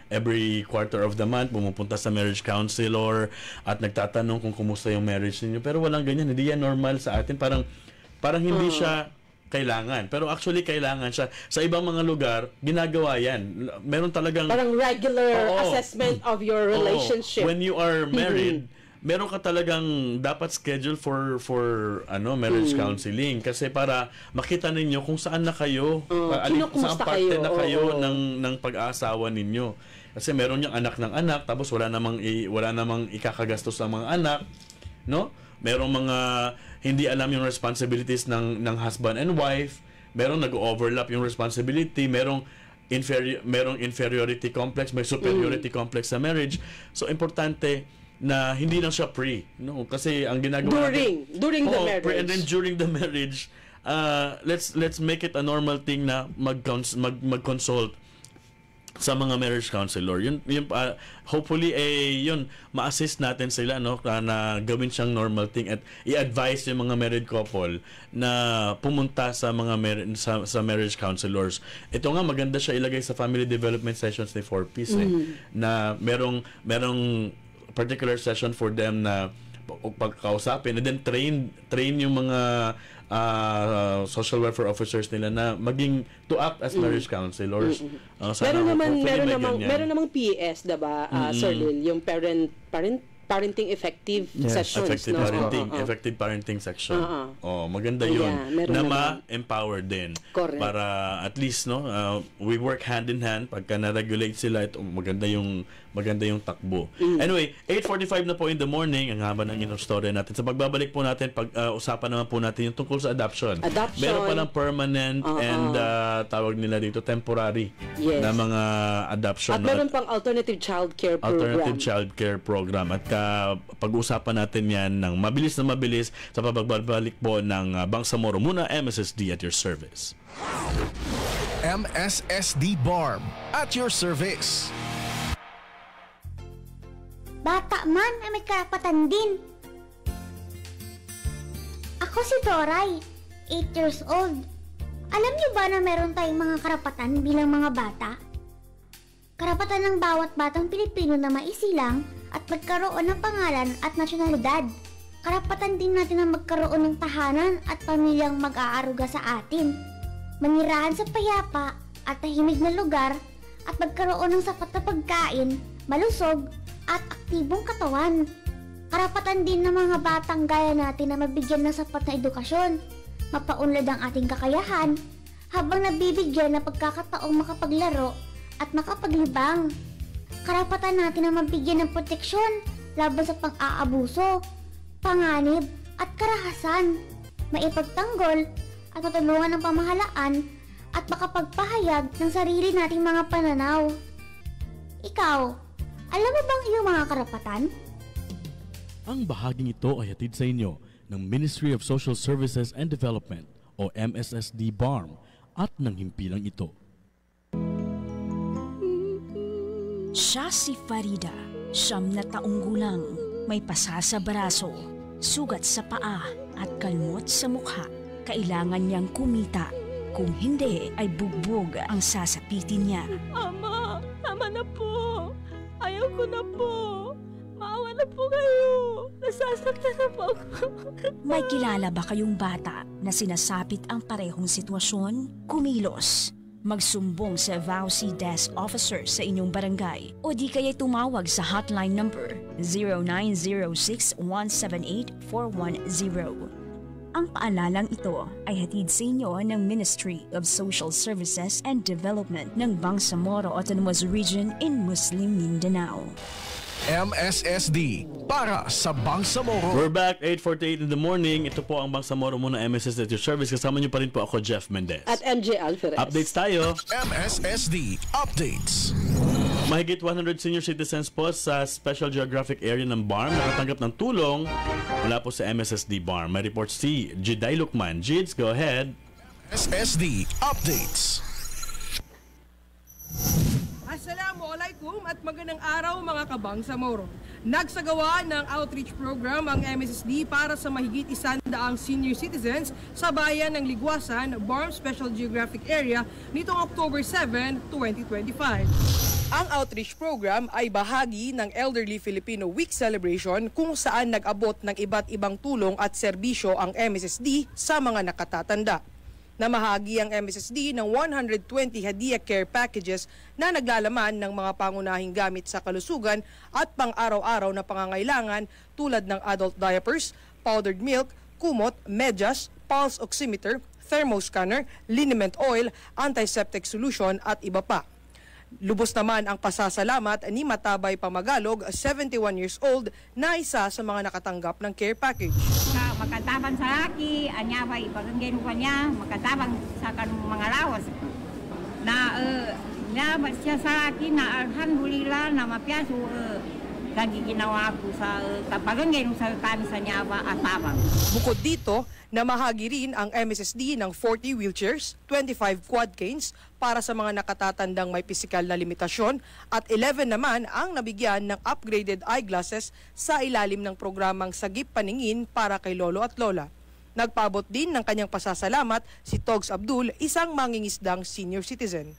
B: every quarter of the month pumupunta sa marriage counselor at nagtatanong kung kumusta yung marriage ninyo, pero walang ganyan, hindi yan normal sa atin, parang hindi siya kailangan, pero actually kailangan siya sa ibang mga lugar, ginagawa yan, meron talagang
C: parang regular assessment of your relationship.
B: When you are married, meron ka talagang dapat schedule for marriage counseling, kasi para makita ninyo kung saan na kayo, saan parte na kayo ng pag-aasawa ninyo. Kasi meron yung anak ng anak, tapos wala namang ikakagastos ng mga anak, no? Merong mga hindi alam yung responsibilities ng husband and wife, merong nag-overlap yung responsibility, merong inferiority complex, may superiority complex sa marriage. So importante na hindi lang siya pre, no? Kasi ang ginagawa
C: during the marriage,
B: and then during the marriage, let's make it a normal thing na mag-consult sa mga marriage counselor. Yun hopefully yun ma-assist natin sila, no, na gawin siyang normal thing at i-advise yung mga married couple na pumunta sa mga sa marriage counselors. Ito nga, maganda siya ilagay sa family development sessions ni 4Ps na merong particular session for them na pagkausapin, and then train yung mga social welfare officers nila na to act as marriage counselors.
C: Meron namang PES, diba, Sir Lil, yung parenting effective sessions,
B: effective parenting section. Maganda yun, na ma-empower din.
C: Correct.
B: Para at least, no, we work hand in hand. Pagka na-regulate sila, maganda yung takbo. Anyway, 8:45 na po in the morning, ang haba ng inyong story natin. Sa pagbabalik po natin, usapan naman po natin yung tungkol sa adoption. Meron pa ng permanent and tawag nila dito temporary na mga adoption.
C: At meron pang alternative child care program. At
B: pag-usapan natin yan ng mabilis sa pagbabalik po ng Bangsamoro. Muna, MSSD at your service.
A: MSSD BARM at your service.
E: Bata man ay may karapatan din. Ako si Doray, 8 years old. Alam niyo ba na meron tayong mga karapatan bilang mga bata? Karapatan ng bawat batang Pilipino na maisilang at magkaroon ng pangalan at nasyonalidad. Karapatan din natin na magkaroon ng tahanan at pamilyang mag-aaruga sa atin. Manirahan sa payapa at tahimik na lugar at magkaroon ng sapat na pagkain, malusog at aktibong katawan. Karapatan din ng mga batang gaya natin na mabigyan ng sapat na edukasyon, mapaunlad ang ating kakayahan, habang nabibigyan ng pagkakataong makapaglaro at makapaglibang. Karapatan natin na mabigyan ng proteksyon laban sa pang-aabuso, panganib at karahasan, maipagtanggol at matulungan ng pamahalaan at makapagpahayag ng sarili nating mga pananaw. Ikaw, alam mo bang iyong mga karapatan?
B: Ang bahaging ito ay hatid sa inyo ng Ministry of Social Services and Development o MSSD BARM at ng himpilang ito.
F: Siya si Farida, 9 na taong gulang, may pasa sa braso, sugat sa paa at kalmot sa mukha. Kailangan niyang kumita, kung hindi ay bugbog ang sasapitin niya.
G: Ama, tama na po. Ayaw ko na po. Maawa na po kayo. Nasasaktan na po ako.
F: May kilala ba kayong bata na sinasapit ang parehong sitwasyon? Kumilos. Magsumbong sa VAUSI Desk Officer sa inyong barangay o di kaya tumawag sa hotline number 0906-178-410. Ang paalalang ito ay hatid sa inyo ng Ministry of Social Services and Development ng Bangsamoro Autonomous Region in Muslim Mindanao.
A: MSSD para sa Bangsamoro.
B: We're back, 8:48 in the morning. Ito po ang Bangsamoro muna, MSSD at your service. Kasama niyo pa rin po ako, Jeff Mendez.
C: At MJ Alferez.
B: Updates tayo.
A: MSSD Updates.
B: Mahigit 100 senior citizens po sa Special Geographic Area ng BARM nakatanggap ng tulong mula po sa MSSD BARM. May report si Jiday Lukman. Jids, go ahead.
A: MSSD Updates.
H: Assalamualaikum at magandang araw mga Kabangsamoro. Nagsagawa ng outreach program ang MSSD para sa mahigit 100 senior citizens sa bayan ng Ligwasan, BARM Special Geographic Area nitong October 7, 2025. Ang outreach program ay bahagi ng Elderly Filipino Week celebration kung saan nag-abot ng iba't ibang tulong at serbisyo ang MSSD sa mga nakatatanda. Namahagi ang MSSD ng 120 Hadiah Care Packages na naglalaman ng mga pangunahing gamit sa kalusugan at pang-araw-araw na pangangailangan tulad ng adult diapers, powdered milk, kumot, medyas, pulse oximeter, thermoscanner, liniment oil, antiseptic solution at iba pa. Lubos naman ang pasasalamat ni Matabay Pamagalog, 71 years old, na isa sa mga nakatanggap ng care package.
I: Makatabang sa laki, anya ba ipaganggay mo kanya, makatabang sa kanong mga lawas. Na siya sa laki na alhamdulillah na mapiaso lagi ginawa ko sa kapaganggay sa kami sa niya ba atabang.
H: Bukod dito, namahagi rin ang MSSD ng 40 wheelchairs, 25 quad canes para sa mga nakatatandang may pisikal na limitasyon at 11 naman ang nabigyan ng upgraded eyeglasses sa ilalim ng programang Sagip Paningin para kay lolo at lola. Nagpaabot din ng kanyang pasasalamat si Togs Abdul, isang mangingisdang senior citizen.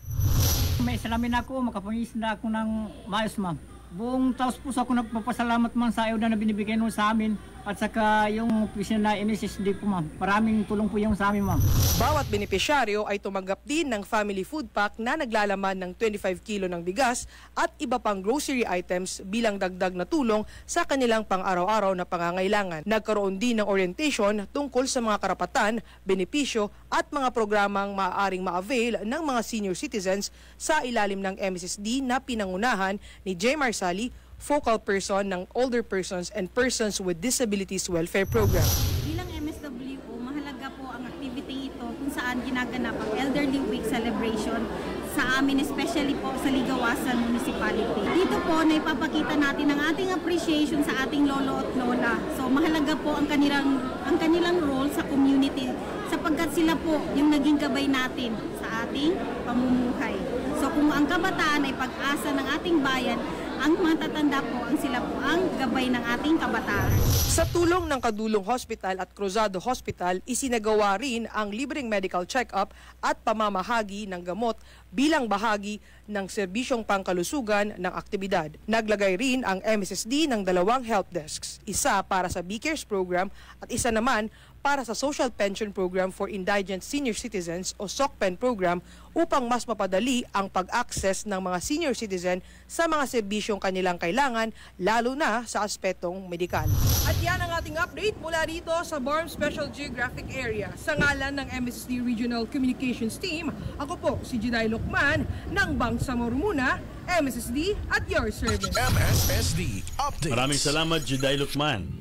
J: May salamin ako, makapangisda ako ng maayos, ma'am. Buong taos puso ako nagpapasalamat man sa ayuda na binibigay mo sa amin at saka yung opisina na MSSD po, ma'am. Maraming tulong po yung sa amin, ma'am.
H: Bawat benepisyaryo ay tumanggap din ng family food pack na naglalaman ng 25 kilo ng bigas at iba pang grocery items bilang dagdag na tulong sa kanilang pang-araw-araw na pangangailangan. Nagkaroon din ng orientation tungkol sa mga karapatan, benepisyo at mga programang maaaring ma-avail ng mga senior citizens sa ilalim ng MSSD na pinangunahan ni J. Marsali, focal person ng Older Persons and Persons with Disabilities Welfare Program.
K: Bilang MSWO, mahalaga po ang activity ito kung saan ginaganap ang Elderly Week celebration sa amin, especially po sa Ligawasan Municipality. Dito po, naipapakita natin ang ating appreciation sa ating lolo at lola. So mahalaga po ang kanilang role sa community sapagkat sila po yung naging gabay natin sa ating pamumuhay. So kung ang kabataan ay pag-asa ng ating bayan, ang mga tatanda po, sila po ang gabay ng ating kabataan.
H: Sa tulong ng Kadulong Hospital at Cruzado Hospital, isinagawa rin ang libreng medical check-up at pamamahagi ng gamot bilang bahagi ng serbisyong pangkalusugan ng aktibidad. Naglagay rin ang MSSD ng 2 help desks, isa para sa B-Cares program at isa naman para sa Social Pension Program for Indigent Senior Citizens o SOCPEN program upang mas mapadali ang pag-access ng mga senior citizen sa mga serbisyong kanilang kailangan, lalo na sa aspetong medikal. At yan ang ating update mula dito sa BARM Special Geographic Area. Sa ngalan ng MSSD Regional Communications Team, ako po si Juday Lucman ng Bangsamoro Muna, MSSD at your service.
A: MSSD Updates.
B: Maraming salamat, Juday Lucman.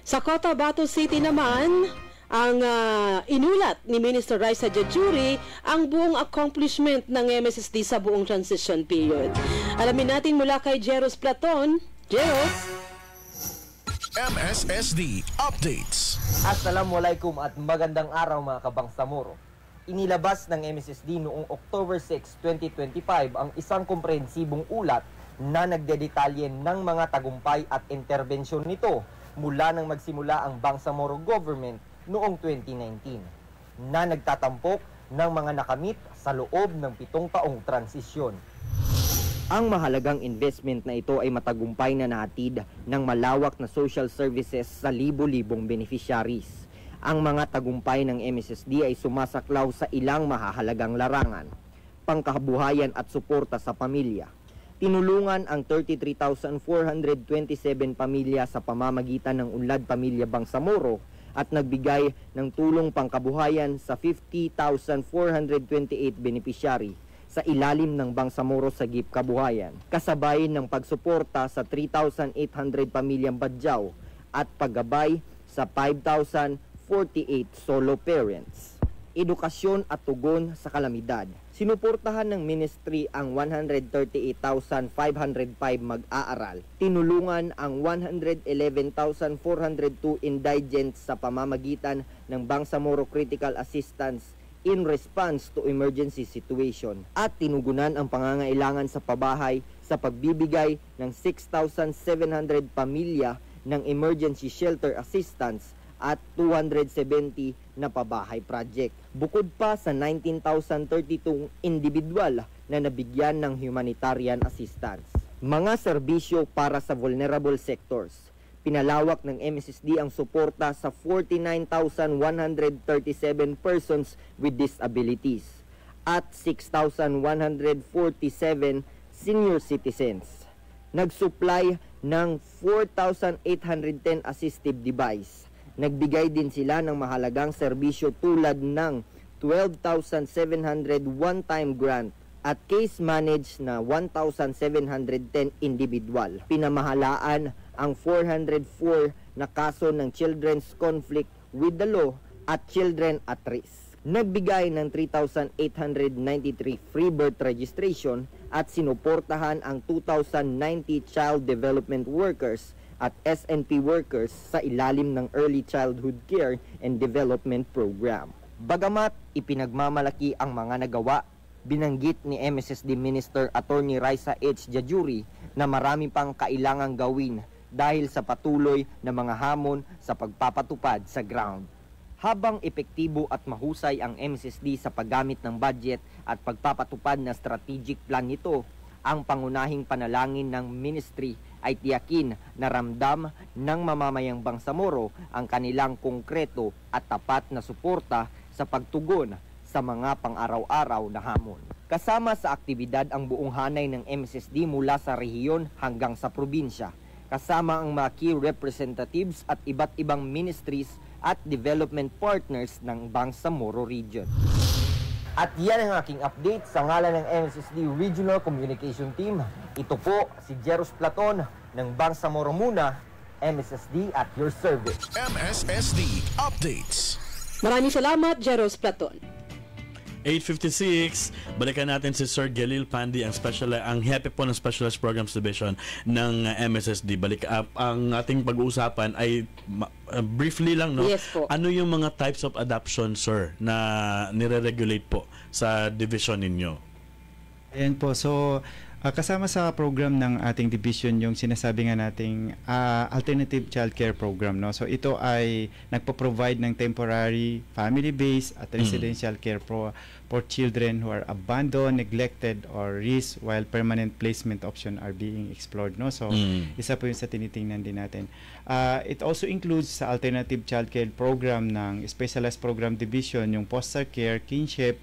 C: Sa Cotabato City naman, ang inulat ni Minister Raisa Jejuri ang buong accomplishment ng MSSD sa buong transition period. Alamin natin mula kay Jeros Platon. Jeros?
A: MSSD Updates.
L: Assalamualaikum at magandang araw mga kabangsamoro. Inilabas ng MSSD noong October 6, 2025 ang isang komprehensibong ulat na nagdedetalye ng mga tagumpay at interbensyon nito mula nang magsimula ang Bangsamoro government noong 2019 na nagtatampok ng mga nakamit sa loob ng 7 taong transisyon. Ang mahalagang investment na ito ay matagumpay na nahatid ng malawak na social services sa libo-libong beneficiaries. Ang mga tagumpay ng MSSD ay sumasaklaw sa ilang mahahalagang larangan, pangkabuhayan at suporta sa pamilya. Tinulungan ang 33,427 pamilya sa pamamagitan ng Unlad Pamilya Bangsamoro at nagbigay ng tulong pangkabuhayan sa 50,428 beneficiary sa ilalim ng Bangsamoro Sagip Kabuhayan, kasabay ng pagsuporta sa 3,800 pamilyang badyaw at paggabay sa 5,048 solo parents. Edukasyon at tugon sa kalamidad. Sinuportahan ng ministry ang 138,505 mag-aaral. Tinulungan ang 111,402 indigents sa pamamagitan ng Bangsamoro Critical Assistance in response to emergency situation. At tinugunan ang pangangailangan sa pabahay sa pagbibigay ng 6,700 pamilya ng emergency shelter assistance at 270 na pabahay project. Bukod pa sa 19,032 individual na nabigyan ng humanitarian assistance. Mga serbisyo para sa vulnerable sectors. Pinalawak ng MSSD ang suporta sa 49,137 persons with disabilities at 6,147 senior citizens. Nag-supply ng 4,810 assistive device. Nagbigay din sila ng mahalagang serbisyo tulad ng 12,700 one-time grant at case managed na 1,710 individual. Pinamahalaan ang 404 na kaso ng children's conflict with the law at children at risk. Nagbigay ng 3,893 free birth registration at sinuportahan ang 2,090 child development workers at SNP workers sa ilalim ng Early Childhood Care and Development Program. Bagamat ipinagmamalaki ang mga nagawa, binanggit ni MSSD Minister Attorney Raisa H. Jajuri na marami pang kailangang gawin dahil sa patuloy na mga hamon sa pagpapatupad sa ground. Habang epektibo at mahusay ang MSSD sa paggamit ng budget at pagpapatupad na strategic plan nito, ang pangunahing panalangin ng ministry ay tiyakin na ramdam ng mamamayang Bangsamoro ang kanilang konkreto at tapat na suporta sa pagtugon sa mga pang-araw-araw na hamon. Kasama sa aktibidad ang buong hanay ng MSSD mula sa rehiyon hanggang sa probinsya, kasama ang mga key representatives at iba't ibang ministries at development partners ng Bangsamoro Region. At yan ang aking update sa ngalan ng MSSD Regional Communication Team. Ito po si Jeros Platon ng Bangsamoro Muna, MSSD at your service.
A: MSSD Updates.
C: Maraming salamat, Jeros Platon.
B: 8:56, balikan natin si Sir Galil Pandi, ang hepe po ng Specialized Programs Division ng MSSD. Ang ating pag-uusapan ay briefly lang, no?
C: Yes po.
B: Ano yung mga types of adoption, sir, na nire-regulate po sa division ninyo?
D: Ayan po, so kasama sa program ng ating division yung sinasabi nga nating alternative childcare program, no. So ito ay nagpo-provide ng temporary family-based at residential care for children who are abandoned, neglected or risk while permanent placement option are being explored, no. So isa po yung sa tinitingnan din natin. It also includes sa alternative childcare program ng Specialized Program Division yung foster care, kinship,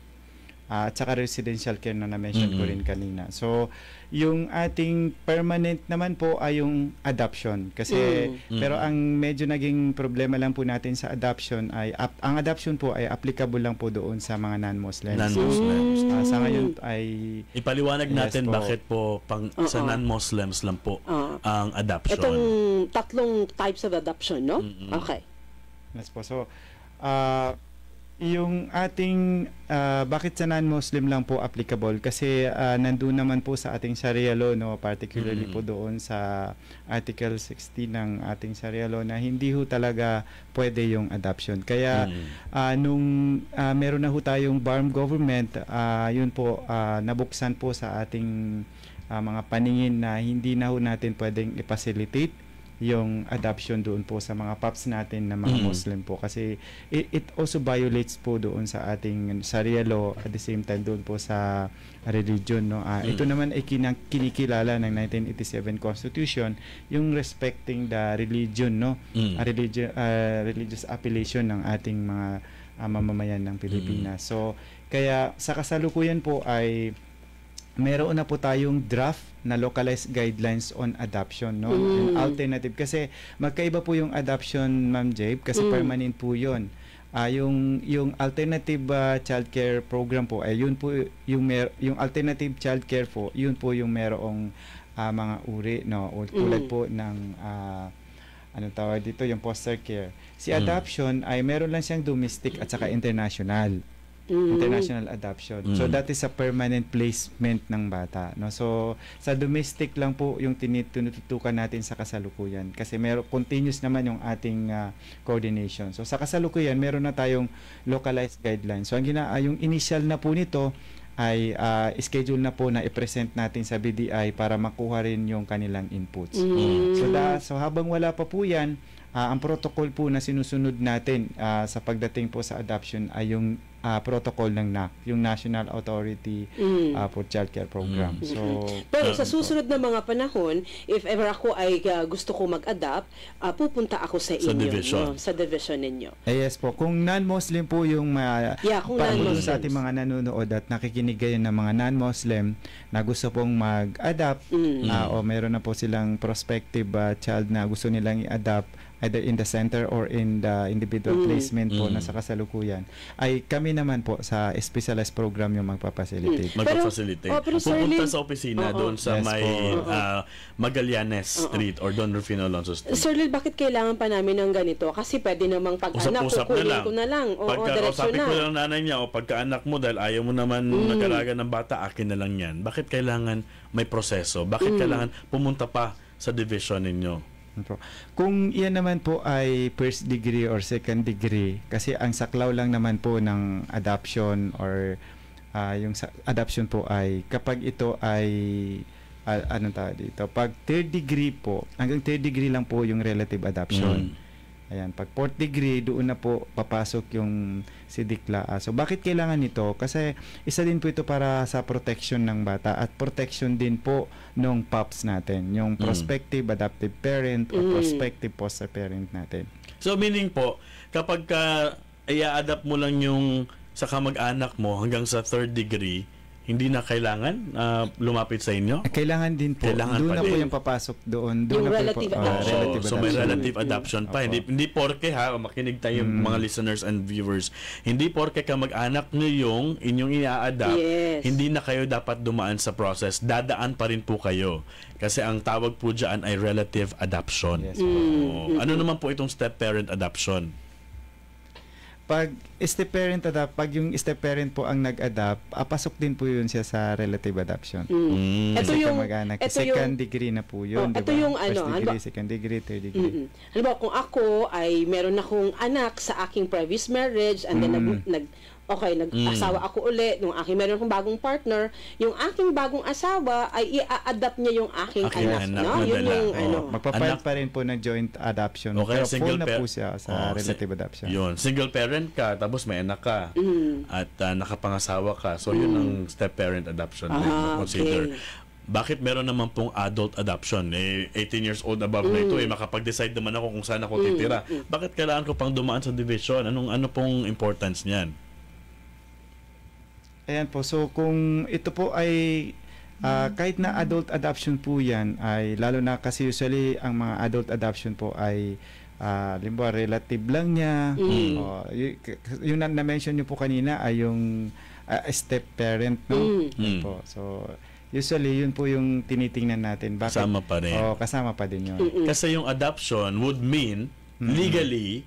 D: at saka residential care na na-mention ko rin kanina. So, yung ating permanent naman po ay yung adoption. Kasi, pero ang medyo naging problema lang po natin sa adoption ay, ang adoption po ay applicable lang po doon sa mga non-Muslims.
B: Non-Muslims.
D: Sa ngayon ay...
B: Ipaliwanag natin
D: po.
B: bakit po sa non-Muslims lang po ang adoption.
C: Itong tatlong types of adoption, no? Okay.
D: Yes po. So, yung ating bakit sa non-Muslim lang po applicable kasi nandun naman po sa ating Sharia law, no, particularly po doon sa Article 16 ng ating Sharia law na hindi ho talaga pwede yung adoption. Kaya nung meron na ho tayong BARM government, yun po nabuksan po sa ating mga paningin na hindi na ho natin pwedeng i-facilitate yung adoption doon po sa mga PAPS natin na mga Muslim po kasi it also violates po doon sa ating Sharia law at the same time doon po sa religion, no. Ito naman ay kinikilala ng 1987 Constitution yung respecting the religion, no, religious appellation ng ating mga mamamayan ng Pilipinas. So kaya sa kasalukuyan po ay meron na po tayong draft na localized guidelines on adoption, no? And alternative kasi magkaiba po yung adoption, Ma'am Jabe, kasi permanent po 'yon. Yung alternative childcare program po ay yun po yung alternative childcare po, yun po yung merong mga uri, no, tulad po ng anong tawag dito, yung foster care. Si adoption ay meron lang siyang domestic at saka international. International adoption. So that is a permanent placement ng bata, no. So sa domestic lang po yung tinututukan natin sa kasalukuyan kasi continuous naman yung ating coordination. So sa kasalukuyan meron na tayong localized guidelines. So ang yung initial na po nito ay schedule na po na i-present natin sa BDI para makuha rin yung kanilang inputs. So habang wala pa po yan, ang protocol po na sinusunod natin sa pagdating po sa adoption ay yung protocol ng NAC, yung National Authority for Child Care Program. So,
C: pero sa susunod na mga panahon, if ever ako ay gusto ko mag-adapt, pupunta ako sa inyo, sa division ninyo.
D: Yes po. Kung non-Muslim po yung
C: kung
D: sa ating mga nanonood at nakikinig ngayon ng mga non-Muslim na gusto pong mag-adapt o meron na po silang prospective child na gusto nilang i-adapt either in the center or in the individual placement po na sa kasalukuyan, ay kami naman po sa specialized program yung magpapacilitate.
B: Magpapacilitate. Pupunta sa opisina doon sa may Magallanes Street or Don Rufino Alonso Street.
C: Sir Lil, bakit kailangan pa namin ng ganito? Kasi pwede namang pag-anak, kukunin ko na lang.
B: Sabi ko lang nanay niya, pagka-anak mo dahil ayaw mo naman nag-alaga ng bata, akin na lang yan. Bakit kailangan may proseso? Bakit kailangan pumunta pa sa division ninyo?
D: Kung iyan naman po ay first degree or second degree, kasi ang saklaw lang naman po ng adoption or yung adoption po ay kapag ito ay pag third degree po, hanggang third degree lang po yung relative adoption. Ayan, pag fourth degree, doon na po papasok yung sidikla. So, bakit kailangan nito? Kasi isa din po ito para sa protection ng bata at protection din po ng PAPS natin, yung prospective adoptive parent o prospective foster parent natin.
B: So, meaning po, kapag i-adapt mo lang yung sa kamag-anak mo hanggang sa third degree, hindi na kailangan lumapit sa inyo?
D: Kailangan din po. Doon na po yung papasok doon.
C: Yung relative adoption.
B: So may relative adoption pa. Hindi porke makinig tayo mga listeners and viewers. Hindi porke kamag-anak nyo yung inyong i-adapt, hindi na kayo dapat dumaan sa process. Dadaan pa rin po kayo. Kasi ang tawag po dyan ay relative adoption.
D: Yes,
B: ano naman po itong step-parent adoption?
D: Pag step-parent adapt, pag yung step-parent po ang nag-adapt, pasok din po yun siya sa relative adoption.
C: Ito yung
D: second degree na po yun,
C: ito yung
D: first degree, second degree, third degree.
C: Halimbawa, kung ako ay meron akong anak sa aking previous marriage and then nag-asawa ako uli, nung meron akong bagong partner, yung aking bagong asawa ay i-adapt niya yung aking anak. No? Yun yung
D: magpapile pa rin po ng joint adoption. Pero full na po siya sa relative adoption.
B: Yun, single parent ka, tapos may anak ka, at nakapangasawa ka. So, yun ang step-parent adoption na consider. Bakit meron naman pong adult adoption? 18 years old above na ito, makapag-decide naman ako kung saan ako titira. Bakit kailangan ko pang dumaan sa division? Ano pong importance niyan?
D: Ayan po, so kung ito po ay kahit na adult adoption po yan, ay lalo na kasi usually ang mga adult adoption po ay limbawa relative lang niya, yung na-mention nyo po kanina ay yung step parent, no? Po. So usually yun po yung tinitingnan natin. Bakit?
B: Kasama pa rin.
D: Kasama pa din yun.
B: Kasi yung adoption would mean legally,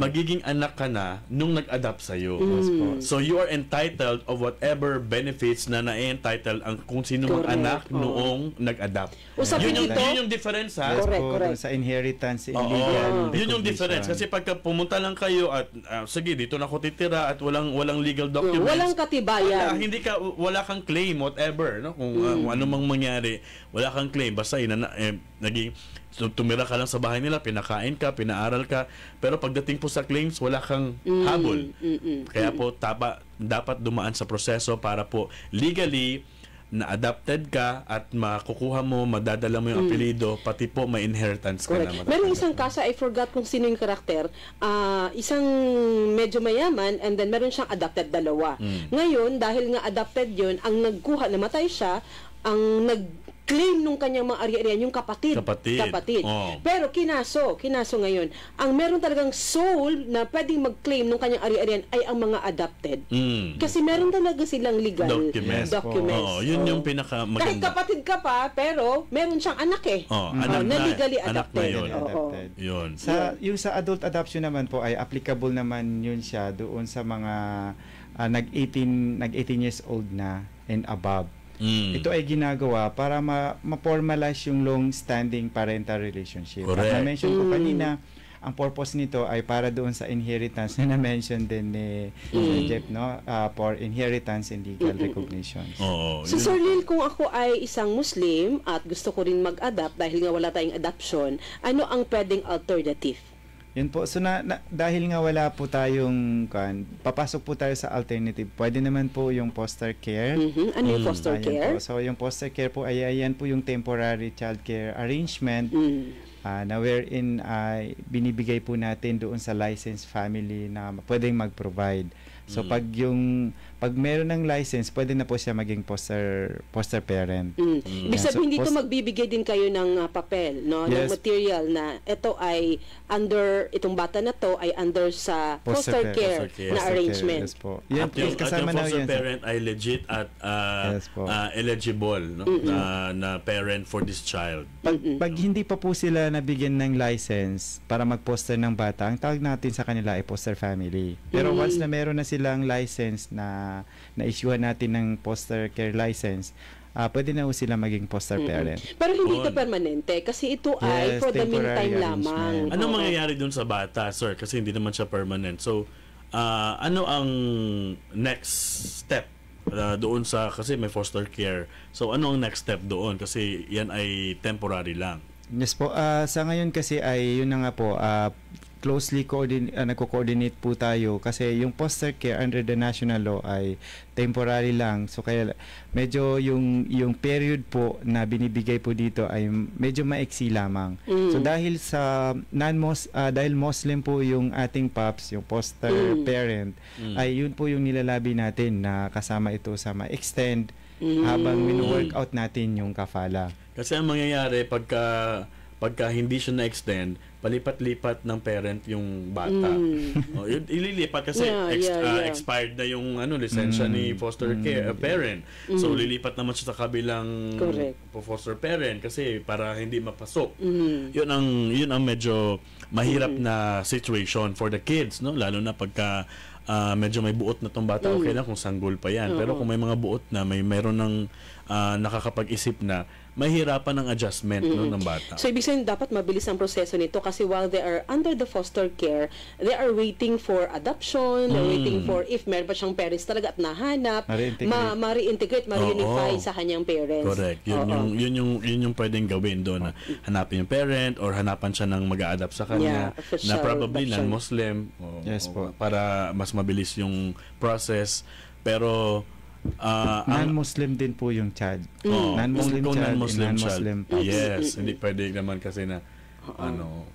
B: magiging anak ka na nung nag-adapt sa'yo. So, you are entitled of whatever benefits na na-entitled ang kung sino mang anak noong nag-adapt. Yun yung difference, ha?
D: Correct. Sa inheritance, illegal.
B: Yun yung difference. Kasi pagka pumunta lang kayo at, sige, dito na ako titira at walang legal documents.
C: Walang katibayan.
B: Wala kang claim, whatever. No? Kung ano mang mangyari, wala kang claim. Basta naging tumira ka lang sa bahay nila, pinakain ka, pinaaral ka, pero pagdating po sa claims, wala kang habol. Kaya po, dapat dumaan sa proseso para po legally na-adopted ka at makukuha mo, madadala mo yung apelido, pati po may inheritance ka na.
C: Meron isang kaso, I forgot kung sino yung karakter, isang medyo mayaman and then meron siyang adopted dalawa. Ngayon, dahil nga adopted yun, ang nagkuha, namatay siya, ang claim nung kanyang mga ari-arian yung kapatid. Pero kinaso ngayon. Ang meron talagang soul na pwedeng mag-claim nung kanyang ari-arian ay ang mga adopted. Kasi meron talaga silang legal documents.
B: Yun yung pinakamaganda.
C: Kahit kapatid ka pa, pero meron siyang anak na legally adopted.
B: Yun.
D: Yung sa adult adoption naman po ay applicable naman yun siya doon sa mga nag-18 years old na and above. Ito ay ginagawa para ma-formalize yung long-standing parental relationship. At na-mention ko kanina, ang purpose nito ay para doon sa inheritance na na-mention din ni Jeff, no? For inheritance and legal recognition.
C: So Sir Lil, kung ako ay isang Muslim at gusto ko rin mag-adapt dahil nga wala tayong adoption, ano ang pwedeng alternative?
D: Yun po. So dahil nga wala po tayong papasok po tayo sa alternative. Pwede naman po yung foster care.
C: Ano yung foster care?
D: Po. So yung foster care po ay ayan po yung temporary child care arrangement na wherein binibigay po natin doon sa licensed family na pwedeng mag-provide. So pag meron ng license, pwede na po siya maging foster parent.
C: Ibig sabihin dito magbibigay din kayo ng papel, no, ng material na ito ay itong bata na to ay under sa foster care na arrangement.
D: Yes po.
B: Yan, yung foster parent ay legit at eligible, no, na parent for this child.
D: Pag hindi pa po sila nabigyan ng license para mag-foster ng bata, ang tawag natin sa kanila ay foster family. Pero once na meron na silang license na-issuehan natin ng foster care license, pwede na po sila maging foster parent.
C: Pero hindi ito permanente kasi ito ay for the meantime lamang.
B: Anong mangyayari dun sa bata, sir? Kasi hindi naman siya permanent. So, ano ang next step doon kasi may foster care. So, ano ang next step doon? Kasi yan ay temporary lang.
D: Yes po. Sa ngayon kasi ay yun na nga po, closely nagko-coordinate po tayo kasi yung foster care under the national law ay temporary lang. So kaya medyo yung period po na binibigay po dito ay medyo maiksi lamang. So dahil dahil Muslim po yung ating PAPS, yung foster parent, ay yun po yung nilalabi natin na kasama ito sa ma-extend habang mino-work out natin yung kafala.
B: Kasi ang mangyayari pagka hindi siya na-extend, palipat-lipat ng parent yung bata. Ililipat kasi expired na yung lisensya ni foster care parent. So lilipat naman siya sa kabilang foster parent kasi para hindi mapasok. Yun ang medyo mahirap na situation for the kids, no? Lalo na pagka medyo may buot na tong bata, okay lang kung sanggol pa yan. Pero kung may mga buot na, meron ng nakakapag-isip na, mahirapan ng adjustment ng bata.
C: So, ibig sabihin, dapat mabilis ang proseso nito kasi while they are under the foster care, they are waiting for adoption, they're waiting for if meron pa siyang parents talaga at nahanap, ma-reintegrate, ma-reunify sa kanyang parents.
B: Correct. Yun yung pwedeng gawin doon. Hanapin yung parent or hanapan siya ng mag-a-adapt sa kanya na probably non-Muslim para mas mabilis yung process. Pero
D: non-Muslim din po yung child.
B: Non-Muslim child. Yes, hindi pwede naman kasi na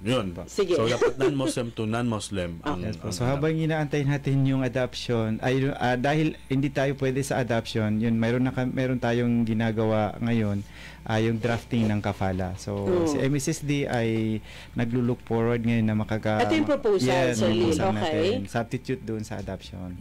B: yun.
C: Sige.
B: So dapat non-Muslim to non-Muslim.
D: So habang inaantay natin yung adoption, dahil hindi tayo pwede sa adoption, yun meron tayong ginagawa ngayon, yung drafting ng kafala. So si MSSD ay naglo-look forward ngayon na
C: ito yung proposal, Sir Lil. Okay.
D: Substitute doon sa adoption.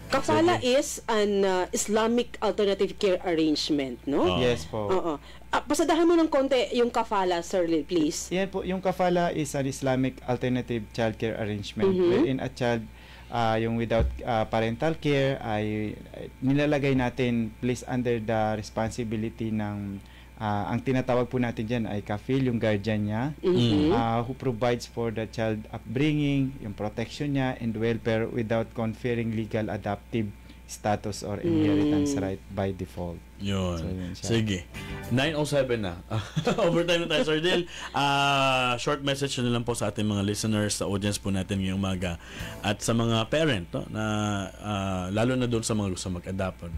C: Kafala is an Islamic alternative care arrangement, no?
D: Yes po.
C: Pasadahan mo ng konti yung kafala, Sir Lil, please.
D: Yan po, yung kafala is an Islamic alternative child care arrangement wherein a child yung without parental care ay nilalagay natin placed under the responsibility ng ang tinatawag po natin dyan ay kafil, yung guardian niya, who provides for the child upbringing, yung protection niya and welfare without conferring legal adoptive status or inheritance right by default.
B: Yun. So, sige. 9:07 na. Overtime na tayo, Sir Dil. Short message na lang po sa ating mga listeners, sa audience po natin ngayong umaga. At sa mga parent, na lalo na doon sa mga gusto mag-adapt.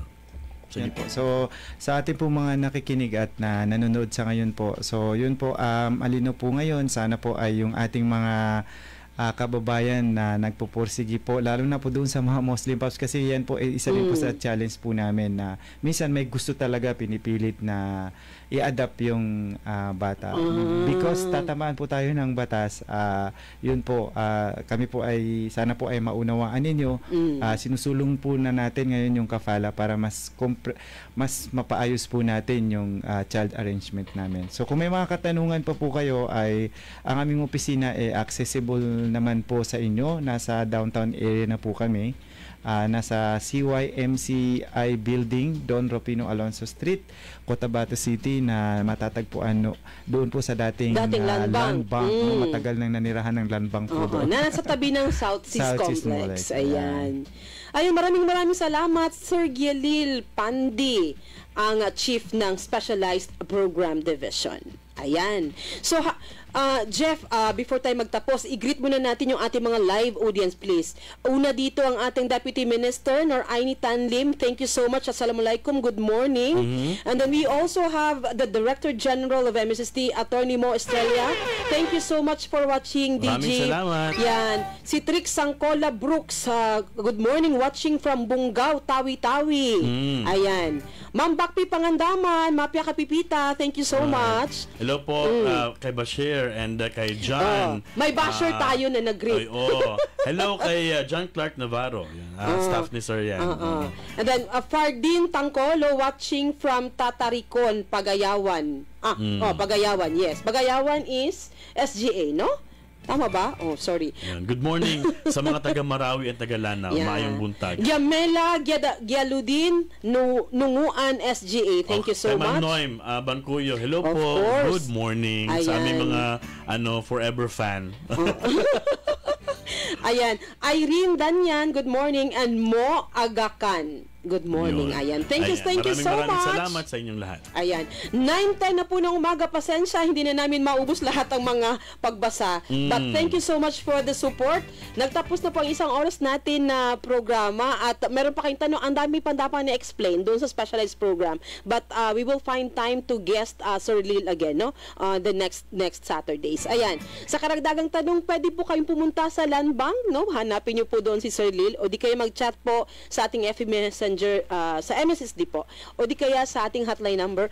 D: Sige po. So, sa ating po mga nakikinig at nanonood sa ngayon po. So, yun po, alino po ngayon. Sana po ay yung ating mga kababayan na nagpupursigi po, lalo na po doon sa mga Muslim Pops kasi yan po isa rin po sa challenge po namin na minsan may gusto talaga pinipilit na i-adapt yung bata. Because tatamaan po tayo ng batas, yun po, kami po ay, sana po ay maunawaan ninyo, sinusulong po na natin ngayon yung kafala para mas mapaayos po natin yung child arrangement namin. So kung may mga katanungan pa po kayo ay ang aming opisina ay accessible naman po sa inyo, nasa downtown area na po kami. nasa CYMCI Building, Don Rufino Alonso Street, Cotabato City, na matatagpuan doon po sa dating land bank. Matagal nang nanirahan ng land bank po doon.
C: Nasa tabi ng South Seas Complex. Ayan. Ayun, maraming salamat, Sir Gielil Pandi, ang chief ng Specialized Program Division. Ayan. So, Jeff, before tayo magtapos, i-greet muna natin yung ating mga live audience, please. Una dito ang ating Deputy Minister, Noraini Tan Lim. Thank you so much. Assalamualaikum. Good morning. And then we also have the Director General of MSSD, Attorney Mo Estrella. Thank you so much for watching, DJ.
B: Maraming salamat.
C: Yan. Si Trix Sangcola Brooks, good morning, watching from Bungaw, Tawi-Tawi. Ayan. Ma'am Bakpi Pangandaman, Mapia Kapipita, thank you so much.
B: Hello po kay Bashir and kay John.
C: May basher tayo na nag-greet.
B: Hello kay John Clark Navarro. Staff ni Sir yan.
C: And then Fardin Tangkolo watching from Tataricon, Pagayawan. Pagayawan, yes. Pagayawan is SGA, no? Tama ba? Oh, sorry.
B: Yan. Good morning sa mga taga Marawi at taga Lanao. Mayong buntag.
C: Giamela Gialudin Nunguan SGA. Thank you so much.
B: Noim Bancuyo. Hello po. Good morning. Sa aming mga forever fan.
C: Ayan. Irene Danyan, good morning. And Mo Agakan. Good morning. Ayan. Thank you so much.
B: Maraming salamat sa inyong lahat.
C: Ayan. 9:10 na po ng umaga. Pasensya, hindi na namin maubos lahat ang mga pagbasa. But thank you so much for the support. Nagtapos na po ang isang oras natin na programa at meron pa kayong tanong. Ang dami pa dapat na-explain doon sa specialized program. But we will find time to guest Sir Lil again, no? The next Saturdays. Ayan. Sa karagdagang tanong, pwede po kayong pumunta sa Land Bank, no? Hanapin niyo po doon si Sir Lil o di kayo mag-chat po sa ating FB Messenger sa MSSD po o di kaya sa ating hotline number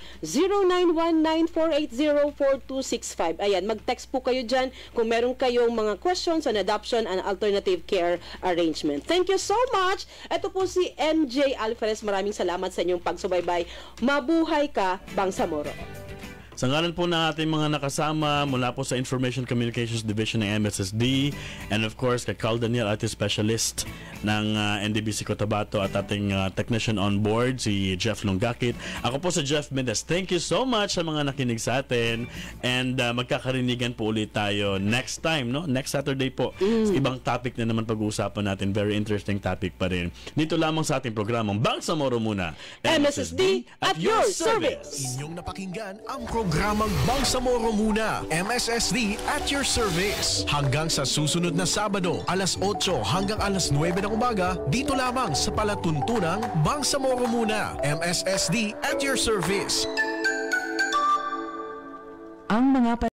C: 0919-480-4265. Ayan, mag-text po kayo dyan kung meron kayong mga questions on adoption and alternative care arrangement. Thank you so much. Ito po si MJ Alferez. Maraming salamat sa inyong pagsubaybay. Mabuhay ka, Bangsamoro.
B: Sa ngalan po ng ating mga nakasama mula po sa Information Communications Division ng MSSD and of course kay Carl Daniel, ating specialist ng NDBC Cotabato at ating technician on board, si Jeff Lungakit. Ako po sa Jeff Mendez. Thank you so much sa mga nakinig sa atin and magkakarinigan po ulit tayo next time, no? Next Saturday po. Ibang topic na naman pag-uusapan natin. Very interesting topic pa rin. Dito lamang sa ating programang Bangsamoro Muna.
C: MSSD at your service.
A: Inyong napakinggan ang programang Bangsamoro Muna, MSSD at your service. Hanggang sa susunod na Sabado, alas 8 hanggang alas 9 ng umaga, dito lamang sa palatuntunang Bangsamoro Muna, MSSD at your service.
F: Ang mga